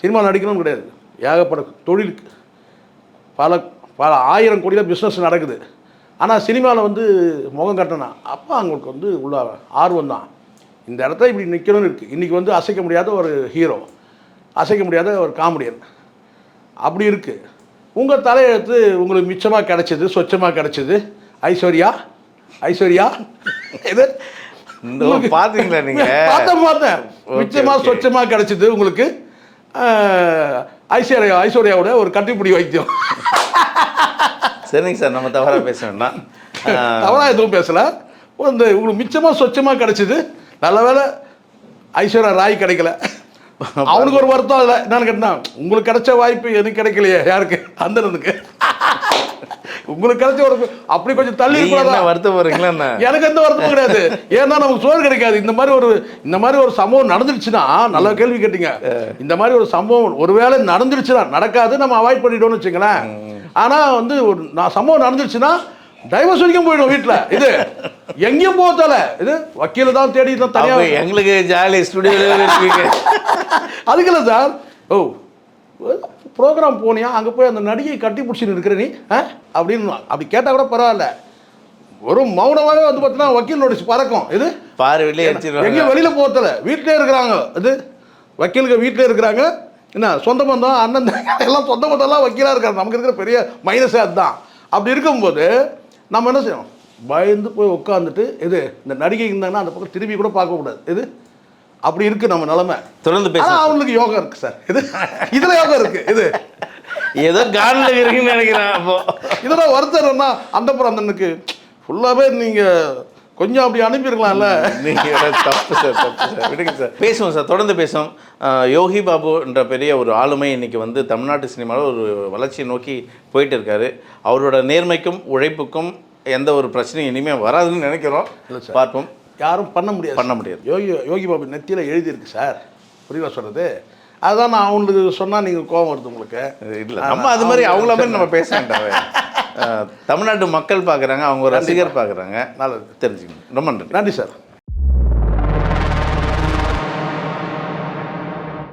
Speaker 1: சினிமாவில் நடிக்கணும்னு கிடையாது. ஏகப்பட தொழிலுக்கு பல ஆயிரம் கோடியில் பிஸ்னஸ் நடக்குது. ஆனால் சினிமாவில் வந்து முகம் கட்டணா அப்போ அவங்களுக்கு வந்து உள்ள ஆர்வம் தான். இந்த இடத்துல இப்படி நிற்கணும்னு இருக்குது. இன்றைக்கி வந்து அசைக்க முடியாத ஒரு ஹீரோ, அசைக்க முடியாத ஒரு காமெடியன் அப்படி இருக்குது. உங்கள் தலையெழுத்து உங்களுக்கு மிச்சமாக கிடச்சிது, சொச்சமாக கிடச்சிது. ஐஸ்வர்யா இது
Speaker 3: பார்த்தீங்களா? நீங்கள்
Speaker 1: பார்த்தேன். மிச்சமாக சொச்சமாக கிடச்சிது உங்களுக்கு. ஐஸ்வர்யாவோட ஒரு கட்டிப்பிடி வைத்தியம்.
Speaker 3: சரிங்க சார், நம்ம தவறாக பேச வேண்டாம்.
Speaker 1: தவறாக எதுவும் பேசலை. இந்த உங்களுக்கு மிச்சமாக சொச்சமாக கிடச்சிது. நல்ல வேலை ஐஸ்வர்யா ராய் கிடைக்கல. அவனுக்கு ஒரு வருத்தம் இல்லை. என்னன்னு கேட்டால், உங்களுக்கு கிடைச்ச வாய்ப்பு எனக்கு கிடைக்கலையே. யாருக்கு? அந்தனுக்கு. உங்களுக்கு கிடைச்ச ஒரு அப்படி கொஞ்சம் தள்ளி
Speaker 3: வருத்தம் போறீங்களா?
Speaker 1: எனக்கு எந்த வருத்தமும் கிடையாது. ஏன்னா நமக்கு சோறு கிடைக்காது. இந்த மாதிரி ஒரு சம்பவம் நடந்துருச்சுன்னா, நல்ல கேள்வி கேட்டீங்க. இந்த மாதிரி ஒரு சம்பவம் ஒருவேளை நடந்துருச்சுன்னா, நடக்காது நம்ம அவாய்ட் பண்ணிட்டோம்னு வச்சுங்களேன். ஆனால் வந்து ஒரு சம்பவம் நடந்துருச்சுன்னா டைவர்ஸ் வரைக்கும் போயிடும் வீட்டில். இது எங்கேயும் போகல. இது வக்கீல தான் தேடி தான் தனியாக
Speaker 3: எங்களுக்கு ஜாலி ஸ்டுடியோவில்
Speaker 1: அதுக்கு இல்லை சார். ப்ரோக்ராம் போனியா, அங்கே போய் அந்த நடிகை கட்டி பிடிச்சின்னு இருக்கிற நீ அப்படின்னு அப்படி கேட்டால் கூட பரவாயில்ல. ஒரு மௌனமாகவே வந்து பார்த்தீங்கன்னா வக்கீல் நோட்டீஸ் பறக்கும். இது எங்கேயும் வெளியில் போகல, வீட்டிலே இருக்கிறாங்க. இது வக்கீலுக்கு வீட்டிலே இருக்கிறாங்க. என்ன சொந்த பந்தம் அண்ணன் எல்லாம் சொந்த பந்தம்லாம் வக்கீலாக இருக்காங்க. நமக்கு இருக்கிற பெரிய மைனஸே அதுதான். அப்படி இருக்கும்போது நம்ம என்ன செய்யணும்? பயந்து போய் உட்காந்துட்டு இது இந்த நடிகை இருந்தாங்கன்னா அந்த பக்கம் திரும்பி கூட பார்க்கக்கூடாது. இது அப்படி இருக்குது நம்ம நிலைமை.
Speaker 3: தொடர்ந்து பேச
Speaker 1: அவங்களுக்கு யோகா இருக்குது சார். இதில் யோகா இருக்குது. இது
Speaker 3: ஏதோ காலில் இருக்குன்னு நினைக்கிறேன். அப்போ
Speaker 1: இதெல்லாம் வருத்தம்னா அந்தனுக்கு ஃபுல்லாகவே நீங்கள் கொஞ்சம் அப்படி அனுப்பியிருக்கலாம்ல.
Speaker 3: நீங்கள் தப்பு சார் விடுங்க சார். பேசுவோம் சார், தொடர்ந்து பேசுவோம். யோகி பாபு என்ற பெரிய ஒரு ஆளுமை இன்றைக்கி வந்து தமிழ்நாட்டு சினிமாவில் ஒரு வளர்ச்சியை நோக்கி போயிட்டு இருக்காரு. அவரோட நேர்மைக்கும் உழைப்புக்கும் எந்த ஒரு பிரச்சனையும் இனிமேல் வராதுன்னு நினைக்கிறோம். பார்ப்போம்.
Speaker 1: யாரும் பண்ண முடியாது. யோகி பாபு நெத்தியில் எழுதியிருக்கு சார். புரியவா சொல்கிறது? அதுதான் நான் அவங்களுக்கு சொன்னால் நீங்கள் கோபம் வருது உங்களுக்கு.
Speaker 3: இல்லை, நம்ம அது மாதிரி அவங்கள மாதிரி நம்ம பேச வேண்டாம். தமிழ்நாட்டு மக்கள் பார்க்குறாங்க, அவங்க ரசிகர் பார்க்குறாங்க. நல்லது தெரிஞ்சுக்கணும். ரொம்ப நன்றி.
Speaker 1: நன்றி சார்.